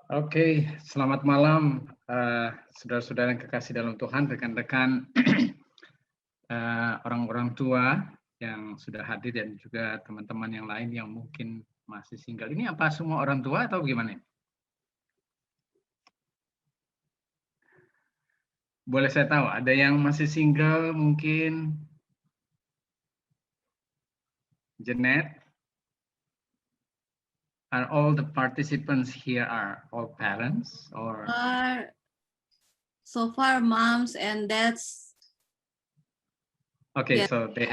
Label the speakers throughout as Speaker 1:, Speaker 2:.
Speaker 1: Oke, selamat malam saudara-saudara yang kekasih dalam Tuhan, rekan-rekan orang-orang tua yang sudah hadir dan juga teman-teman yang lain yang mungkin masih single. Ini apa semua orang tua atau gimana? Boleh saya tahu, ada yang masih single mungkin? Jeanette? Are all the participants here are all parents or?
Speaker 2: So far, moms and dads.
Speaker 1: Okay,
Speaker 2: yes,
Speaker 1: so they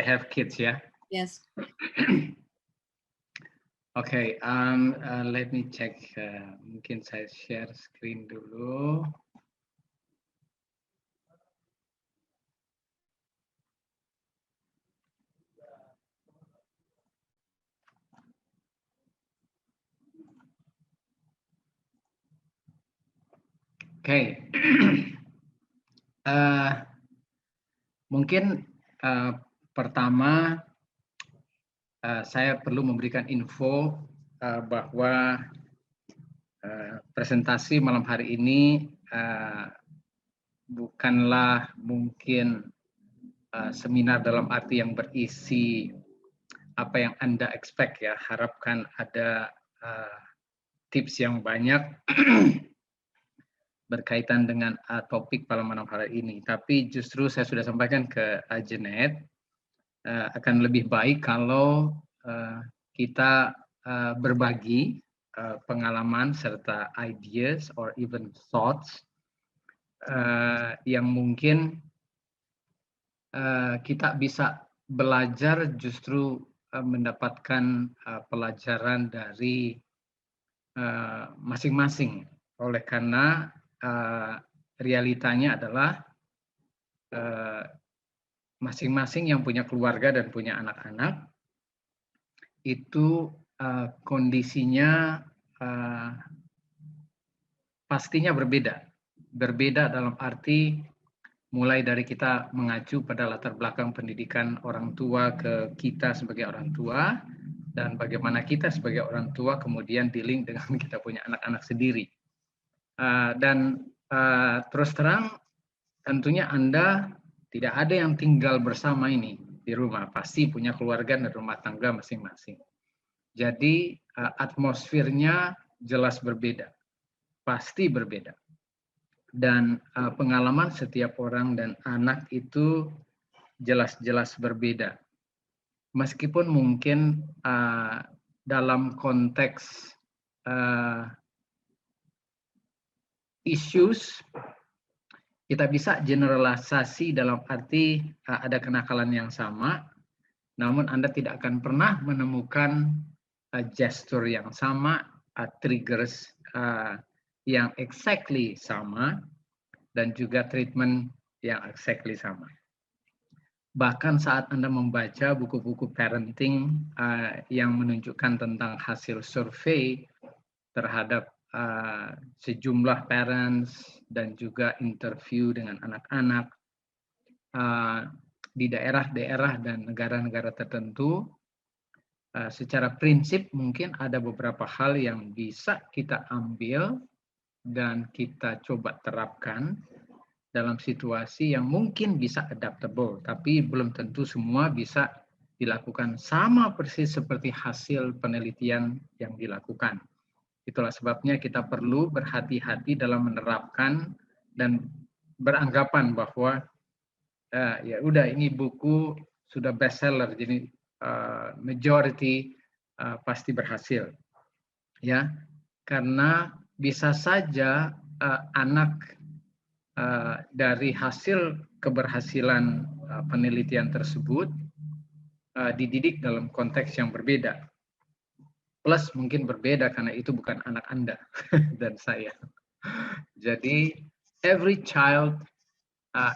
Speaker 1: have kids, yeah.
Speaker 2: Yes.
Speaker 1: Okay, let me check. Mungkin saya share screen dulu. Oke, mungkin pertama saya perlu memberikan info bahwa presentasi malam hari ini bukanlah mungkin seminar dalam arti yang berisi apa yang Anda expect ya, harapkan ada tips yang banyak berkaitan dengan topik pada malam hari ini. Tapi justru saya sudah sampaikan ke Jeanette, akan lebih baik kalau kita berbagi pengalaman serta ideas or even thoughts yang mungkin kita bisa belajar justru mendapatkan pelajaran dari masing-masing. Oleh karena realitanya adalah masing-masing yang punya keluarga dan punya anak-anak itu kondisinya pastinya berbeda. Berbeda dalam arti mulai dari kita mengacu pada latar belakang pendidikan orang tua ke kita sebagai orang tua dan bagaimana kita sebagai orang tua kemudian dealing dengan kita punya anak-anak sendiri. Dan terus terang tentunya Anda tidak ada yang tinggal bersama ini di rumah, pasti punya keluarga dan rumah tangga masing-masing. Jadi atmosfernya jelas berbeda, pasti berbeda. Dan pengalaman setiap orang dan anak itu jelas-jelas berbeda. Meskipun mungkin dalam konteks issues kita bisa generalisasi dalam arti ada kenakalan yang sama, namun Anda tidak akan pernah menemukan gesture yang sama, triggers yang exactly sama, dan juga treatment yang exactly sama. Bahkan saat Anda membaca buku-buku parenting yang menunjukkan tentang hasil survei terhadap sejumlah parents dan juga interview dengan anak-anak di daerah-daerah dan negara-negara tertentu, secara prinsip mungkin ada beberapa hal yang bisa kita ambil dan kita coba terapkan dalam situasi yang mungkin bisa adaptable, tapi belum tentu semua bisa dilakukan sama persis seperti hasil penelitian yang dilakukan. Itulah sebabnya kita perlu berhati-hati dalam menerapkan dan beranggapan bahwa ya udah ini buku sudah bestseller, jadi majority pasti berhasil, ya, karena bisa saja anak dari hasil keberhasilan penelitian tersebut dididik dalam konteks yang berbeda. Plus mungkin berbeda karena itu bukan anak Anda dan saya. Jadi every child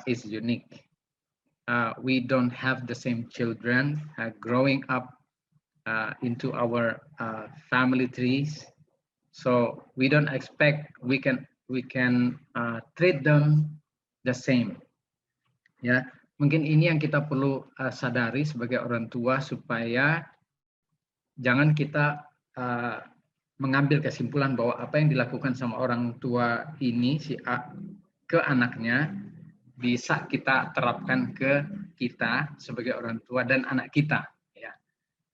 Speaker 1: is unique. We don't have the same children growing up into our family trees, so we don't expect we can treat them the same. Ya, mungkin ini yang kita perlu sadari sebagai orang tua supaya jangan kita mengambil kesimpulan bahwa apa yang dilakukan sama orang tua ini si A ke anaknya bisa kita terapkan ke kita sebagai orang tua dan anak kita. Ya,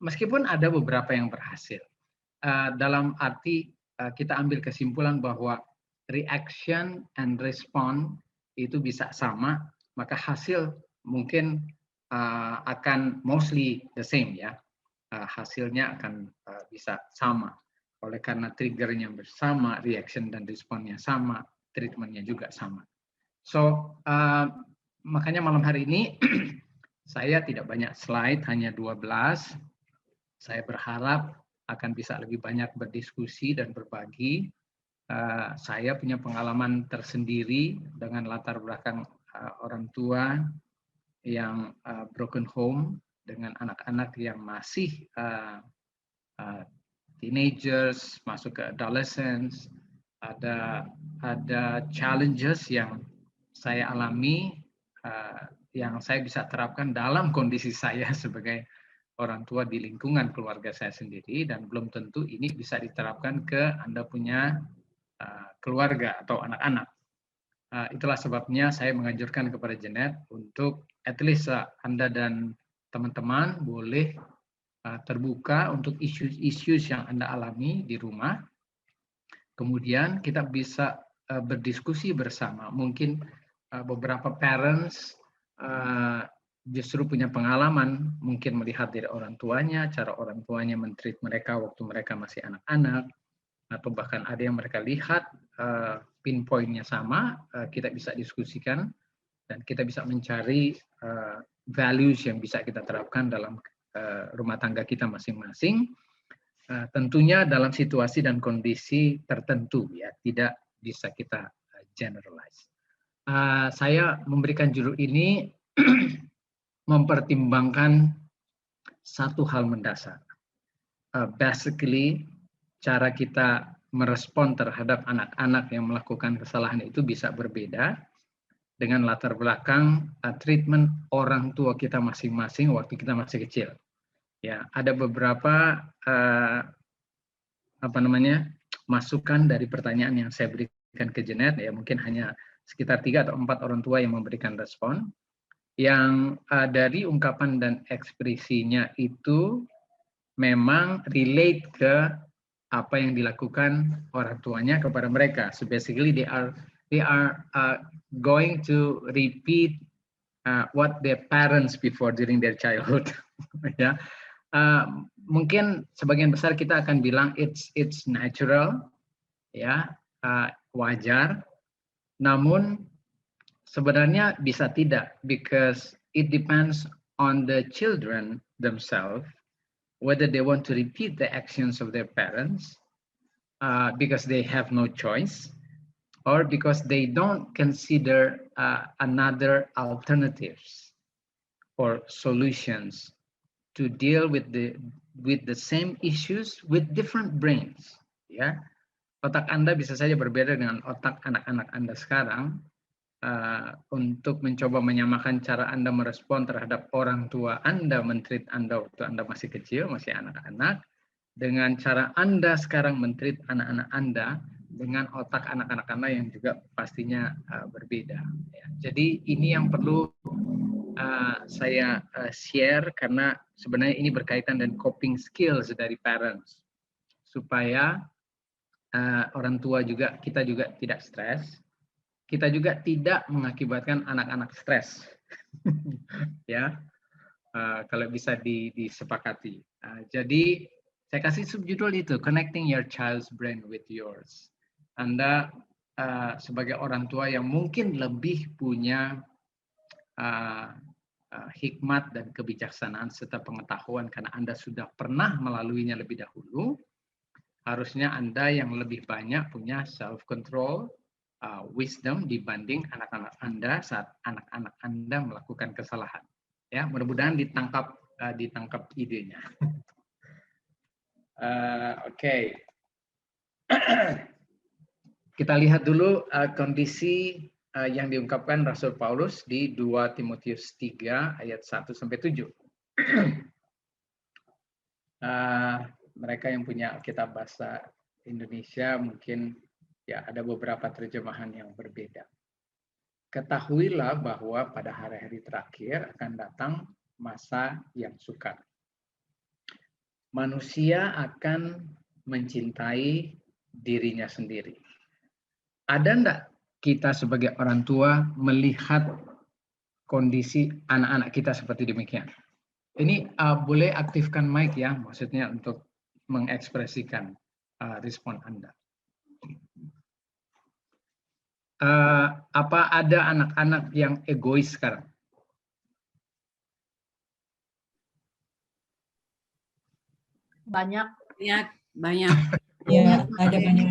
Speaker 1: meskipun ada beberapa yang berhasil. Dalam arti kita ambil kesimpulan bahwa reaction and respond itu bisa sama, maka hasil mungkin akan mostly the same ya. Hasilnya akan bisa sama. Oleh karena triggernya bersama, reaction dan responnya sama, treatmentnya juga sama. So, makanya malam hari ini saya tidak banyak slide, hanya 12. Saya berharap akan bisa lebih banyak berdiskusi dan berbagi. Saya punya pengalaman tersendiri dengan latar belakang orang tua yang broken home, dengan anak-anak yang masih teenagers, masuk ke adolescence, ada challenges yang saya alami, yang saya bisa terapkan dalam kondisi saya sebagai orang tua di lingkungan keluarga saya sendiri, dan belum tentu ini bisa diterapkan ke Anda punya keluarga atau anak-anak. Itulah sebabnya saya menganjurkan kepada Jeanette untuk at least Anda dan teman-teman boleh terbuka untuk isu-isu yang Anda alami di rumah. Kemudian kita bisa berdiskusi bersama. Mungkin beberapa parents justru punya pengalaman, mungkin melihat dari orang tuanya, cara orang tuanya men-treat mereka waktu mereka masih anak-anak, atau bahkan ada yang mereka lihat pinpointnya sama, kita bisa diskusikan dan kita bisa mencari values yang bisa kita terapkan dalam rumah tangga kita masing-masing. Tentunya dalam situasi dan kondisi tertentu ya, tidak bisa kita generalize. Saya memberikan judul ini mempertimbangkan satu hal mendasar. Basically, cara kita merespon terhadap anak-anak yang melakukan kesalahan itu bisa berbeda dengan latar belakang treatment orang tua kita masing-masing waktu kita masih kecil. Ya, ada beberapa masukan dari pertanyaan yang saya berikan ke Jeanette, ya mungkin hanya sekitar 3 atau 4 orang tua yang memberikan respon, yang dari ungkapan dan ekspresinya itu memang relate ke apa yang dilakukan orang tuanya kepada mereka. So basically they are going to repeat what their parents before during their childhood. Ya, mungkin sebagian besar kita akan bilang it's natural, ya, wajar. Namun sebenarnya bisa tidak, because it depends on the children themselves whether they want to repeat the actions of their parents because they have no choice, or because they don't consider another alternatives or solutions to deal with the same issues with different brains. Ya, otak Anda bisa saja berbeda dengan otak anak-anak Anda sekarang. Untuk mencoba menyamakan cara Anda merespon terhadap orang tua Anda men-treat Anda waktu Anda masih kecil, masih anak-anak, dengan cara Anda sekarang men-treat anak-anak Anda dengan otak anak-anak Anda yang juga pastinya berbeda. Ya. Jadi ini yang perlu saya share, karena sebenarnya ini berkaitan dengan coping skills dari parents, supaya orang tua juga, kita juga tidak stres, kita juga tidak mengakibatkan anak-anak stres. Ya, kalau bisa disepakati. Jadi saya kasih subjudul itu, Connecting Your Child's Brain with Yours. Anda sebagai orang tua yang mungkin lebih punya hikmat dan kebijaksanaan serta pengetahuan karena Anda sudah pernah melaluinya lebih dahulu, harusnya Anda yang lebih banyak punya self-control, wisdom dibanding anak-anak Anda saat anak-anak Anda melakukan kesalahan. Ya, mudah-mudahan ditangkap idenya. Oke. Kita lihat dulu kondisi yang diungkapkan Rasul Paulus di 2 Timotius 3 ayat 1 sampai 7. Mereka yang punya Alkitab bahasa Indonesia mungkin ya ada beberapa terjemahan yang berbeda. Ketahuilah bahwa pada hari-hari terakhir akan datang masa yang sukar. Manusia akan mencintai dirinya sendiri. Ada enggak kita sebagai orang tua melihat kondisi anak-anak kita seperti demikian? Ini boleh aktifkan mic ya, maksudnya untuk mengekspresikan respon Anda. Apa ada anak-anak yang egois sekarang?
Speaker 3: Banyak.
Speaker 2: Banyak.
Speaker 4: Ya, ada banyak.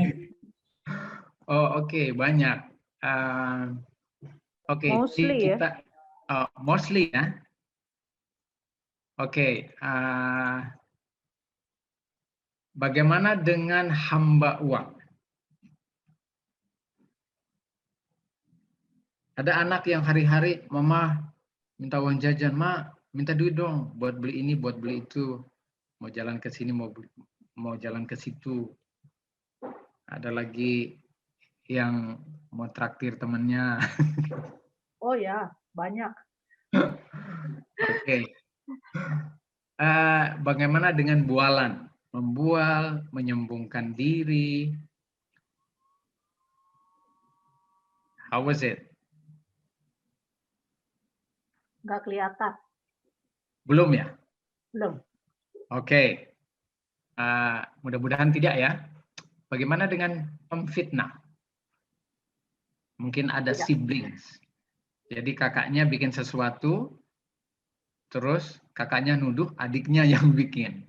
Speaker 1: Oh, oke, banyak. Oke,
Speaker 3: Mostly
Speaker 1: kita mostly ya. Oke, bagaimana dengan hamba uang? Ada anak yang hari-hari, mama minta uang jajan, ma minta duit dong buat beli ini, buat beli itu. Mau jalan ke sini, mau jalan ke situ. Ada lagi yang mau traktir temannya.
Speaker 3: Oh ya, banyak.
Speaker 1: Oke. Bagaimana dengan bualan? Membual, menyembungkan diri. How was it?
Speaker 3: Nggak kelihatan.
Speaker 1: Belum ya?
Speaker 3: Belum.
Speaker 1: Oke. Mudah-mudahan tidak ya. Bagaimana dengan memfitnah? Mungkin ada
Speaker 3: Tidak.
Speaker 1: siblings. Jadi kakaknya bikin sesuatu, terus kakaknya nuduh adiknya yang bikin.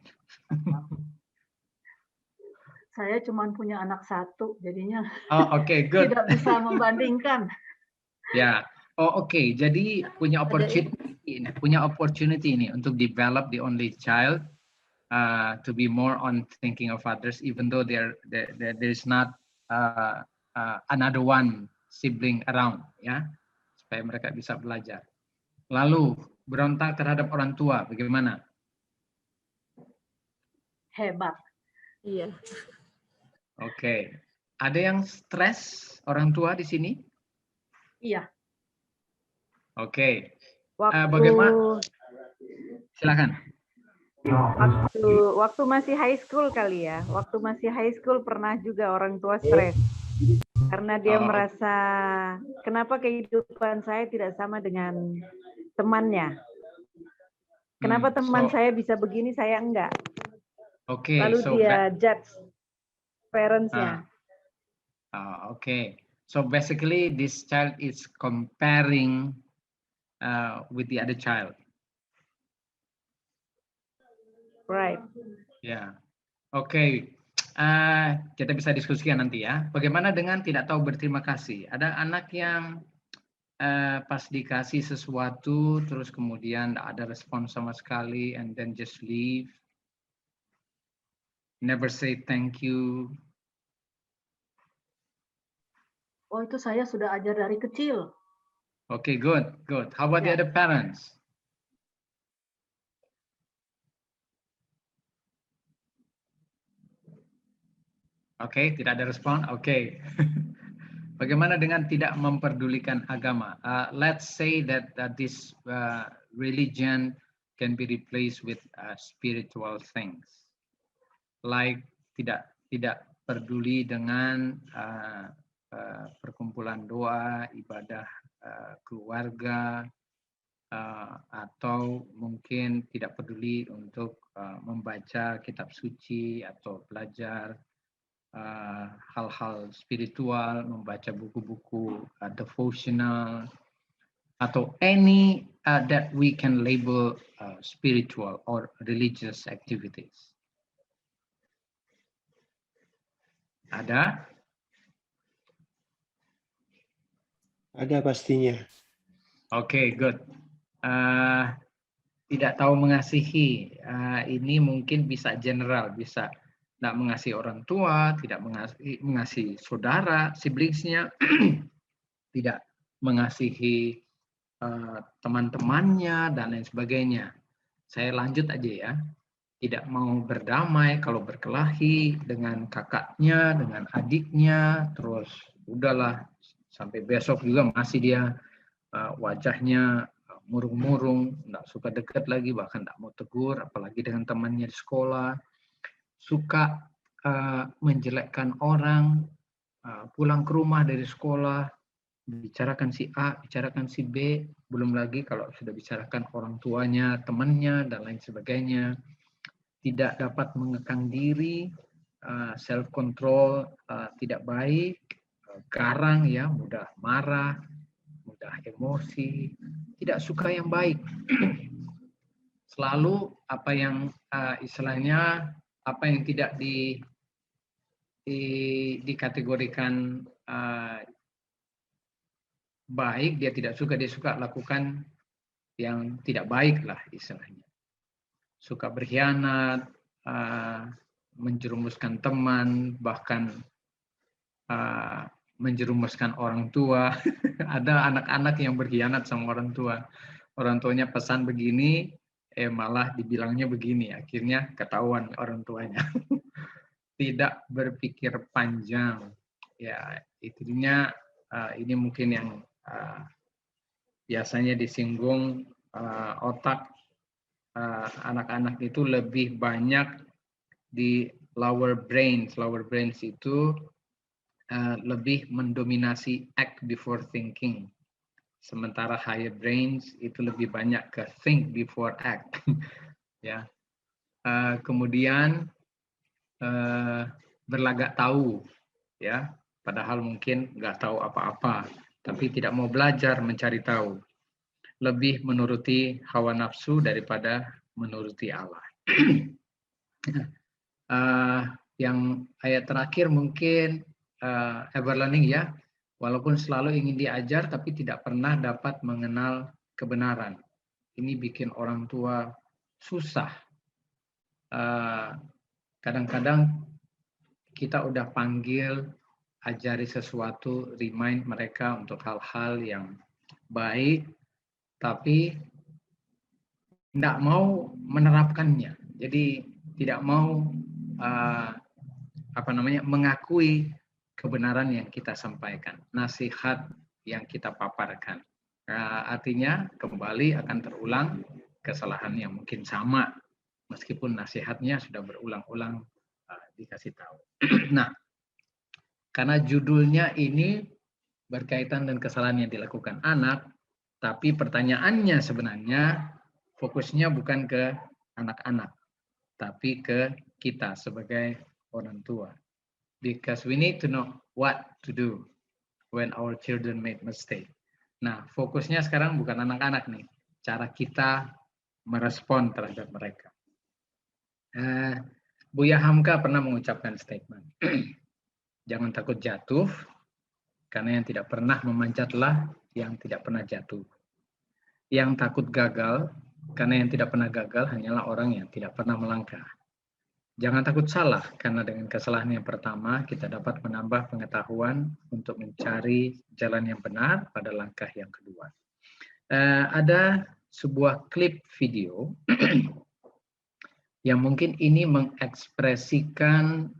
Speaker 3: Saya cuma punya anak satu, jadinya
Speaker 1: Oh, oke, good.
Speaker 3: tidak bisa membandingkan.
Speaker 1: Ya. Oh, oke. Jadi punya opportunity ini untuk develop the only child to be more on thinking of others, even though there is not another one sibling around, ya, supaya mereka bisa belajar. Lalu berontak terhadap orang tua, bagaimana?
Speaker 3: Hebat.
Speaker 2: Iya.
Speaker 1: Oke. Ada yang stres orang tua di sini?
Speaker 3: Iya.
Speaker 1: Oke.
Speaker 5: Waktu
Speaker 1: Bagaimana? Silakan.
Speaker 5: waktu masih high school kali ya. Waktu masih high school pernah juga orang tua stres. Karena dia merasa kenapa kehidupan saya tidak sama dengan temannya. Kenapa teman saya bisa begini, saya enggak.
Speaker 1: Oke.
Speaker 5: Lalu dia judge parents-nya.
Speaker 1: Okay. So basically this child is comparing with the other child.
Speaker 5: Right.
Speaker 1: Ya. Oke. Kita bisa diskusikan nanti ya. Bagaimana dengan tidak tahu berterima kasih? Ada anak yang pas dikasih sesuatu terus kemudian tidak ada respon sama sekali and then just leave. Never say thank you.
Speaker 3: Oh, itu saya sudah ajar dari kecil.
Speaker 1: Okay, good. How about the
Speaker 3: Yeah.
Speaker 1: other parents? Oke, tidak ada respon. Oke. Bagaimana dengan tidak memperdulikan agama? Let's say that this religion can be replaced with spiritual things, like tidak peduli dengan perkumpulan doa, ibadah keluarga, atau mungkin tidak peduli untuk membaca kitab suci atau belajar hal-hal spiritual, membaca buku-buku devotional, atau any that we can label spiritual or religious activities. Ada?
Speaker 6: Ada pastinya.
Speaker 1: Oke, good. Tidak tahu mengasihi, ini mungkin bisa general, bisa tidak mengasihi orang tua, tidak mengasihi saudara, siblingsnya, tidak mengasihi teman-temannya, dan lain sebagainya. Saya lanjut aja ya. tidak mau berdamai kalau berkelahi dengan kakaknya, dengan adiknya, terus udahlah sampai besok juga masih dia wajahnya murung-murung, nggak suka dekat lagi, bahkan nggak mau tegur, apalagi dengan temannya di sekolah, suka menjelekkan orang, pulang ke rumah dari sekolah, bicarakan si A, bicarakan si B, belum lagi kalau sudah bicarakan orang tuanya, temannya, dan lain sebagainya. Tidak dapat mengekang diri, self control tidak baik, garang ya, mudah marah, mudah emosi, tidak suka yang baik. Selalu apa yang istilahnya apa yang tidak dikategorikan baik, dia tidak suka, dia suka lakukan yang tidak baik lah istilahnya. Suka berkhianat, menjerumuskan teman, bahkan menjerumuskan orang tua. Ada anak-anak yang berkhianat sama orang tua. Orang tuanya pesan begini, malah dibilangnya begini. Akhirnya ketahuan orang tuanya. Tidak berpikir panjang. Ya, intinya ini mungkin yang biasanya disinggung otak anak-anak itu lebih banyak di lower brains. Lower brains itu lebih mendominasi act before thinking. Sementara higher brains itu lebih banyak ke think before act. Ya. Kemudian berlagak tahu, ya. Padahal mungkin nggak tahu apa-apa, tapi tidak mau belajar mencari tahu. Lebih menuruti hawa nafsu daripada menuruti Allah. Yang ayat terakhir mungkin ever learning ya, walaupun selalu ingin diajar tapi tidak pernah dapat mengenal kebenaran. Ini bikin orang tua susah. Kadang-kadang kita udah panggil, ajari sesuatu, remind mereka untuk hal-hal yang baik, tapi tidak mau menerapkannya. Jadi tidak mau mengakui kebenaran yang kita sampaikan, nasihat yang kita paparkan. Artinya kembali akan terulang kesalahan yang mungkin sama, meskipun nasihatnya sudah berulang-ulang dikasih tahu. Nah, karena judulnya ini berkaitan dengan kesalahan yang dilakukan anak, tapi pertanyaannya sebenarnya fokusnya bukan ke anak-anak, tapi ke kita sebagai orang tua. Because we need to know what to do when our children make mistake. Nah, fokusnya sekarang bukan anak-anak nih, cara kita merespon terhadap mereka. Buya Hamka pernah mengucapkan statement, jangan takut jatuh, karena yang tidak pernah memanjatlah yang tidak pernah jatuh. Yang takut gagal, karena yang tidak pernah gagal hanyalah orang yang tidak pernah melangkah. Jangan takut salah, karena dengan kesalahan yang pertama kita dapat menambah pengetahuan untuk mencari jalan yang benar pada langkah yang kedua. Ada sebuah klip video yang mungkin ini mengekspresikan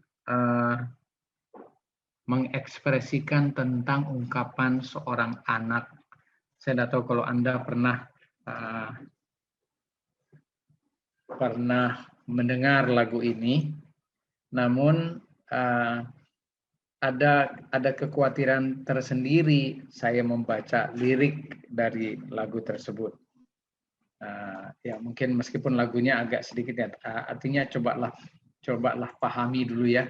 Speaker 1: tentang ungkapan seorang anak. Saya tidak tahu kalau Anda pernah mendengar lagu ini, namun ada kekhawatiran tersendiri saya membaca lirik dari lagu tersebut. Ya mungkin meskipun lagunya agak sedikit ya, artinya cobalah pahami dulu ya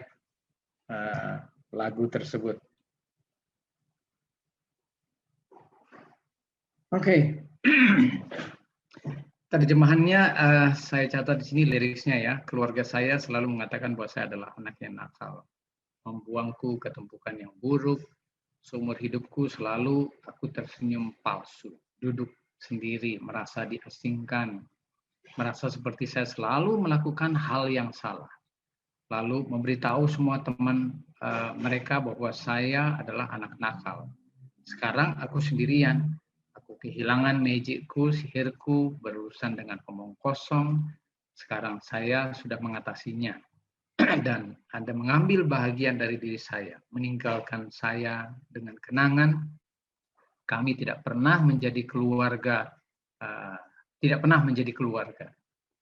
Speaker 1: lagu tersebut. Oke. Terjemahannya saya catat di sini liriknya ya. Keluarga saya selalu mengatakan bahwa saya adalah anak yang nakal, membuangku ke tumpukan yang buruk. Seumur hidupku selalu aku tersenyum palsu, duduk sendiri, merasa diasingkan, merasa seperti saya selalu melakukan hal yang salah. Lalu memberitahu semua teman mereka bahwa saya adalah anak nakal. Sekarang aku sendirian. Aku kehilangan magicku, sihirku, berurusan dengan omong kosong. Sekarang saya sudah mengatasinya dan Anda mengambil bahagian dari diri saya, meninggalkan saya dengan kenangan. Kami tidak pernah menjadi keluarga, tidak pernah menjadi keluarga.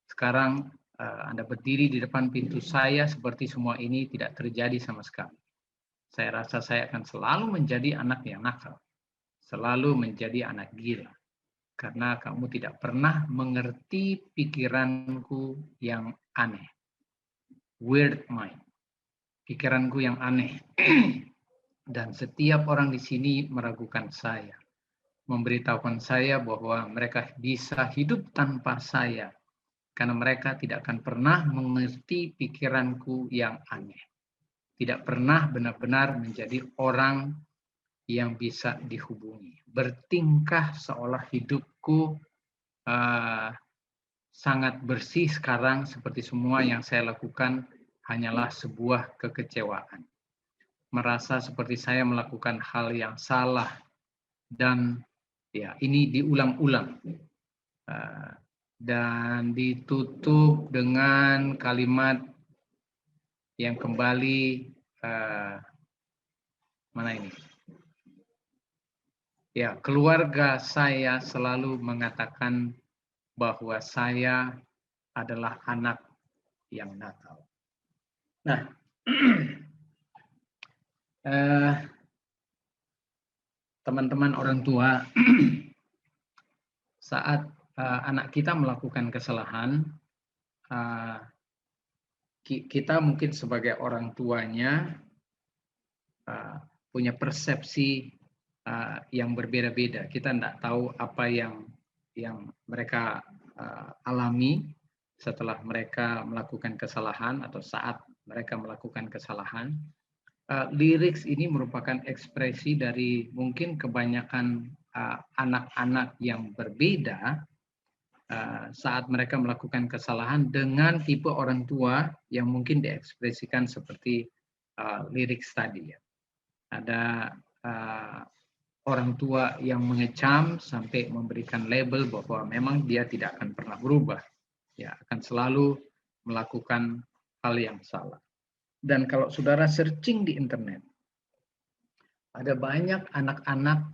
Speaker 1: Sekarang Anda berdiri di depan pintu saya seperti semua ini tidak terjadi sama sekali. Saya rasa saya akan selalu menjadi anak yang nakal, selalu menjadi anak gila. Karena kamu tidak pernah mengerti pikiranku yang aneh. Weird mind. Pikiranku yang aneh. Dan setiap orang di sini meragukan saya. Memberitahukan saya bahwa mereka bisa hidup tanpa saya. Karena mereka tidak akan pernah mengerti pikiranku yang aneh. Tidak pernah benar-benar menjadi orang yang bisa dihubungi. Bertingkah seolah hidupku sangat bersih sekarang, seperti semua yang saya lakukan hanyalah sebuah kekecewaan. Merasa seperti saya melakukan hal yang salah dan ya ini diulang-ulang dan ditutup dengan kalimat yang kembali mana ini? Ya, keluarga saya selalu mengatakan bahwa saya adalah anak yang nakal. Nah, teman-teman orang tua, saat anak kita melakukan kesalahan, kita mungkin sebagai orang tuanya punya persepsi yang berbeda-beda. Kita tidak tahu apa yang mereka alami setelah mereka melakukan kesalahan atau saat mereka melakukan kesalahan. Lyrics ini merupakan ekspresi dari mungkin kebanyakan anak-anak yang berbeda saat mereka melakukan kesalahan dengan tipe orang tua yang mungkin diekspresikan seperti lyrics tadi. Ya. Ada orang tua yang mengecam sampai memberikan label bahwa memang dia tidak akan pernah berubah, ya akan selalu melakukan hal yang salah. Dan kalau saudara searching di internet, ada banyak anak-anak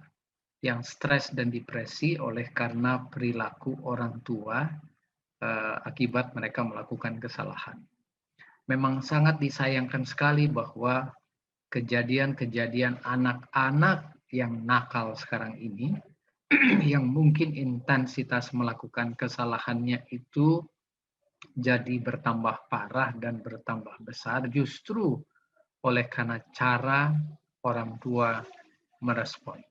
Speaker 1: yang stres dan depresi oleh karena perilaku orang tua akibat mereka melakukan kesalahan. Memang sangat disayangkan sekali bahwa kejadian-kejadian anak-anak yang nakal sekarang ini, yang mungkin intensitas melakukan kesalahannya itu jadi bertambah parah dan bertambah besar justru oleh karena cara orang tua merespon.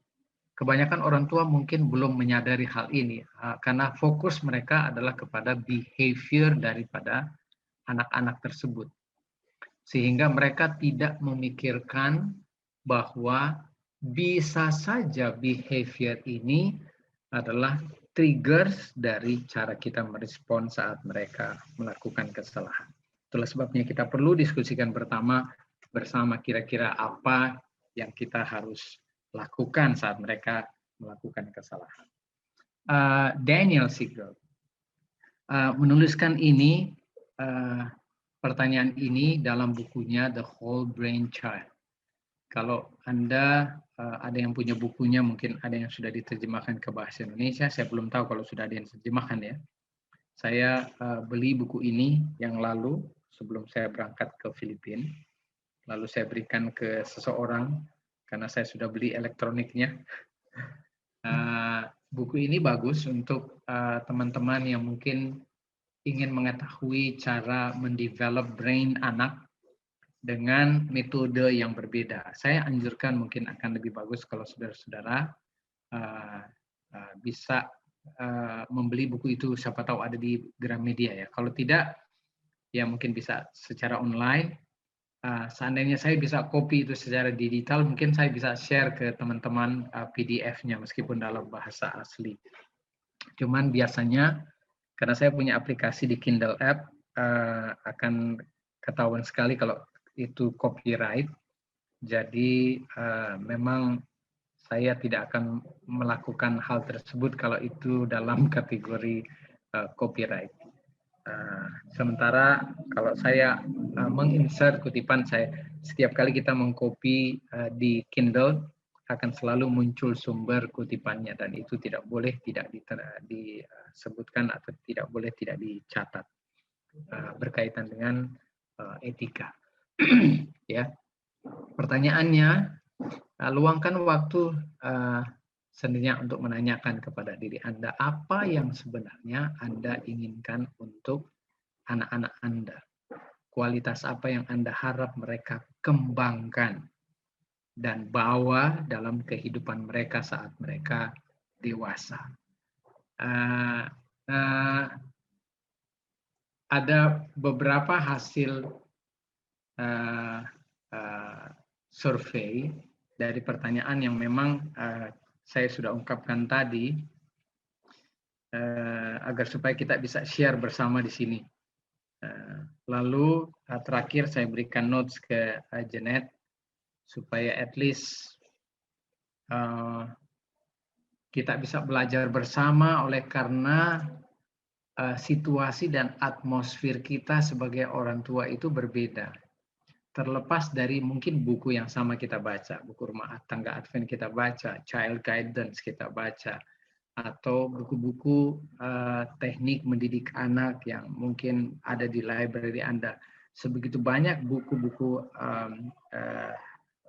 Speaker 1: Kebanyakan orang tua mungkin belum menyadari hal ini karena fokus mereka adalah kepada behavior daripada anak-anak tersebut. Sehingga mereka tidak memikirkan bahwa bisa saja behavior ini adalah triggers dari cara kita merespon saat mereka melakukan kesalahan. Itulah sebabnya kita perlu diskusikan bersama kira-kira apa yang kita harus lakukan saat mereka melakukan kesalahan. Daniel Siegel menuliskan ini, pertanyaan ini dalam bukunya The Whole Brain Child. Kalau Anda ada yang punya bukunya, mungkin ada yang sudah diterjemahkan ke bahasa Indonesia. Saya belum tahu kalau sudah ada yang diterjemahkan ya. Saya beli buku ini yang lalu sebelum saya berangkat ke Filipina. Lalu saya berikan ke seseorang karena saya sudah beli elektroniknya. Buku ini bagus untuk teman-teman yang mungkin ingin mengetahui cara mendevelop brain anak dengan metode yang berbeda. Saya anjurkan mungkin akan lebih bagus kalau saudara-saudara bisa membeli buku itu, siapa tahu ada di Gramedia ya. Kalau tidak, ya mungkin bisa secara online. Seandainya saya bisa copy itu secara digital, mungkin saya bisa share ke teman-teman PDF-nya meskipun dalam bahasa asli. Cuman biasanya karena saya punya aplikasi di Kindle app, akan ketahuan sekali kalau itu copyright. Jadi memang saya tidak akan melakukan hal tersebut kalau itu dalam kategori copyright. Sementara kalau saya menginsert kutipan saya, setiap kali kita mengcopy di Kindle akan selalu muncul sumber kutipannya, dan itu tidak boleh tidak disebutkan atau tidak boleh tidak dicatat berkaitan dengan etika. Ya, pertanyaannya, luangkan waktu sebenarnya untuk menanyakan kepada diri Anda apa yang sebenarnya Anda inginkan untuk anak-anak Anda. Kualitas apa yang Anda harap mereka kembangkan dan bawa dalam kehidupan mereka saat mereka dewasa. Ada beberapa hasil survei dari pertanyaan yang memang saya sudah ungkapkan tadi, agar supaya kita bisa share bersama di sini. Lalu terakhir saya berikan notes ke Janet supaya at least kita bisa belajar bersama, oleh karena situasi dan atmosfer kita sebagai orang tua itu berbeda. Terlepas dari mungkin buku yang sama kita baca, buku rumah tangga Advent kita baca, child guidance kita baca, atau buku-buku teknik mendidik anak yang mungkin ada di library Anda. Sebegitu banyak buku-buku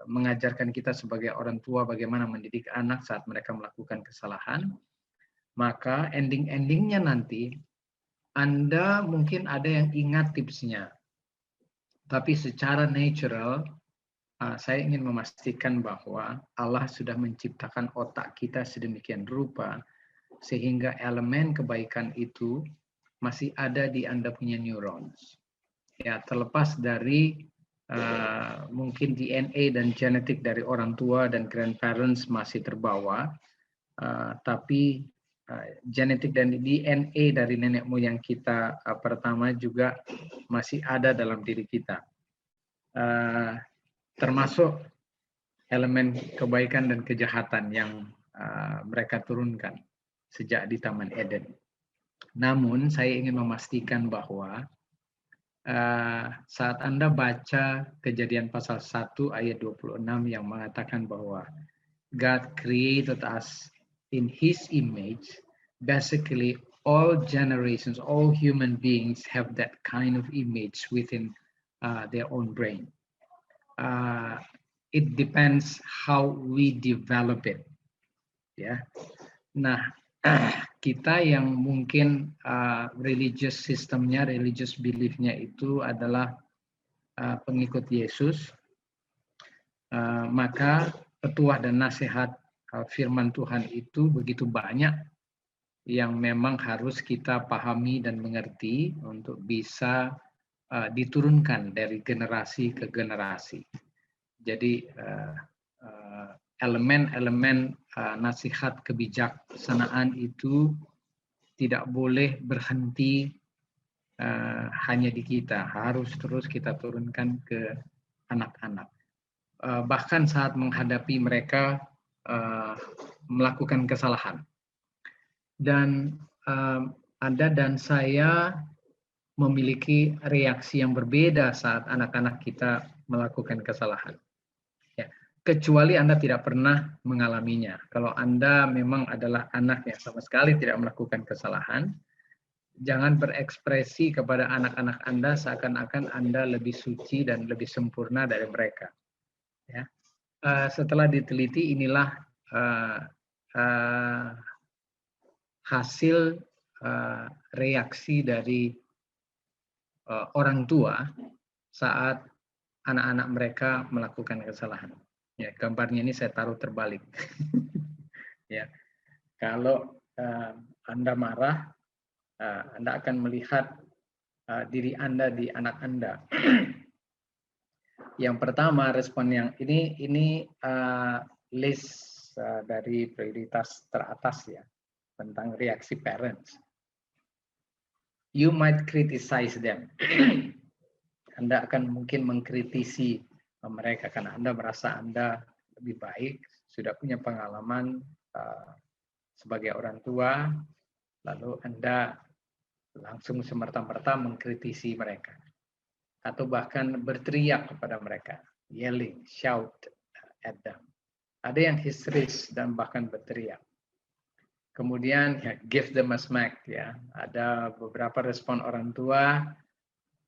Speaker 1: mengajarkan kita sebagai orang tua bagaimana mendidik anak saat mereka melakukan kesalahan. Maka ending-endingnya nanti Anda mungkin ada yang ingat tipsnya. Tapi secara natural, saya ingin memastikan bahwa Allah sudah menciptakan otak kita sedemikian rupa sehingga elemen kebaikan itu masih ada di Anda punya neurons. Ya, terlepas dari mungkin DNA dan genetik dari orang tua dan grandparents masih terbawa, tapi genetik dan DNA dari nenek moyang kita pertama juga masih ada dalam diri kita, termasuk elemen kebaikan dan kejahatan yang mereka turunkan sejak di Taman Eden. Namun saya ingin memastikan bahwa saat Anda baca Kejadian pasal 1 ayat 26 yang mengatakan bahwa God created us in His image, basically all generations, all human beings have that kind of image within their own brain. It depends how we develop it. Ya, nah kita yang mungkin religious systemnya, religious beliefnya itu adalah pengikut Yesus, maka petuah dan nasihat firman Tuhan itu begitu banyak yang memang harus kita pahami dan mengerti untuk bisa diturunkan dari generasi ke generasi. Jadi elemen-elemen nasihat kebijaksanaan itu tidak boleh berhenti hanya di kita, harus terus kita turunkan ke anak-anak. Bahkan saat menghadapi mereka melakukan kesalahan. Dan Anda dan saya memiliki reaksi yang berbeda saat anak-anak kita melakukan kesalahan. Ya, kecuali Anda tidak pernah mengalaminya. Kalau Anda memang adalah anak yang sama sekali tidak melakukan kesalahan, jangan berekspresi kepada anak-anak Anda seakan-akan Anda lebih suci dan lebih sempurna dari mereka. Ya. Setelah diteliti, inilah hasil reaksi dari orang tua saat anak-anak mereka melakukan kesalahan. Ya, gambarnya ini saya taruh terbalik. Ya, kalau Anda marah, Anda akan melihat diri Anda di anak Anda. Yang pertama, respon yang ini list dari prioritas teratas ya, tentang reaksi parents. You might criticize them. Anda akan mungkin mengkritisi mereka karena Anda merasa Anda lebih baik, sudah punya pengalaman sebagai orang tua, lalu Anda langsung semerta-merta mengkritisi mereka atau bahkan berteriak kepada mereka, yelling, shout at them. Ada yang histeris dan bahkan berteriak. Kemudian ya, give them a smack, ya. Ada beberapa respon orang tua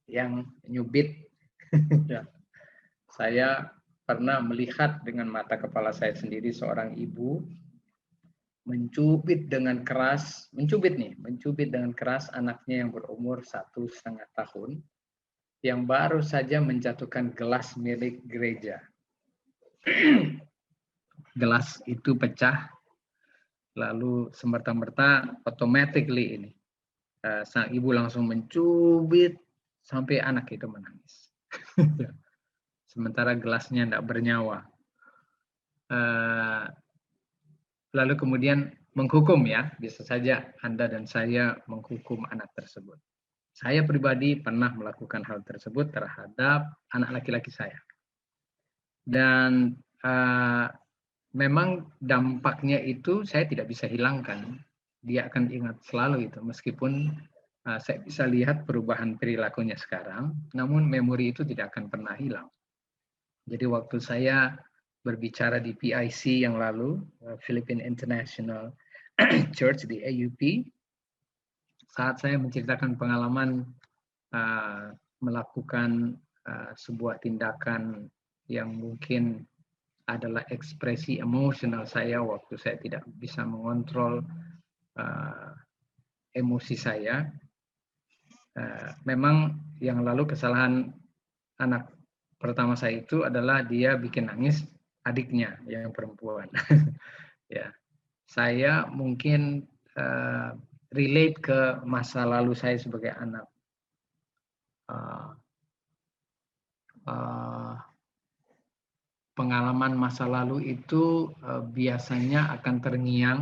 Speaker 1: yang nyubit. Ya. Saya pernah melihat dengan mata kepala saya sendiri seorang ibu mencubit dengan keras anaknya yang berumur 1,5 tahun yang baru saja menjatuhkan gelas milik gereja. Gelas itu pecah, lalu semerta-merta automatically ini sang ibu langsung mencubit sampai anak itu menangis. Sementara gelasnya tidak bernyawa. Lalu kemudian menghukum, ya, bisa saja Anda dan saya menghukum anak tersebut. Saya pribadi pernah melakukan hal tersebut terhadap anak laki-laki saya. Dan memang dampaknya itu saya tidak bisa hilangkan. Dia akan ingat selalu itu, meskipun saya bisa lihat perubahan perilakunya sekarang, namun memori itu tidak akan pernah hilang. Jadi waktu saya berbicara di PIC yang lalu, Philippine International Church di AUP, saat saya menceritakan pengalaman melakukan sebuah tindakan yang mungkin adalah ekspresi emosional saya waktu saya tidak bisa mengontrol emosi saya. Memang yang lalu kesalahan anak pertama saya itu adalah dia bikin nangis adiknya yang perempuan. Ya, saya mungkin relate ke masa lalu saya sebagai anak. Pengalaman masa lalu itu biasanya akan terngiang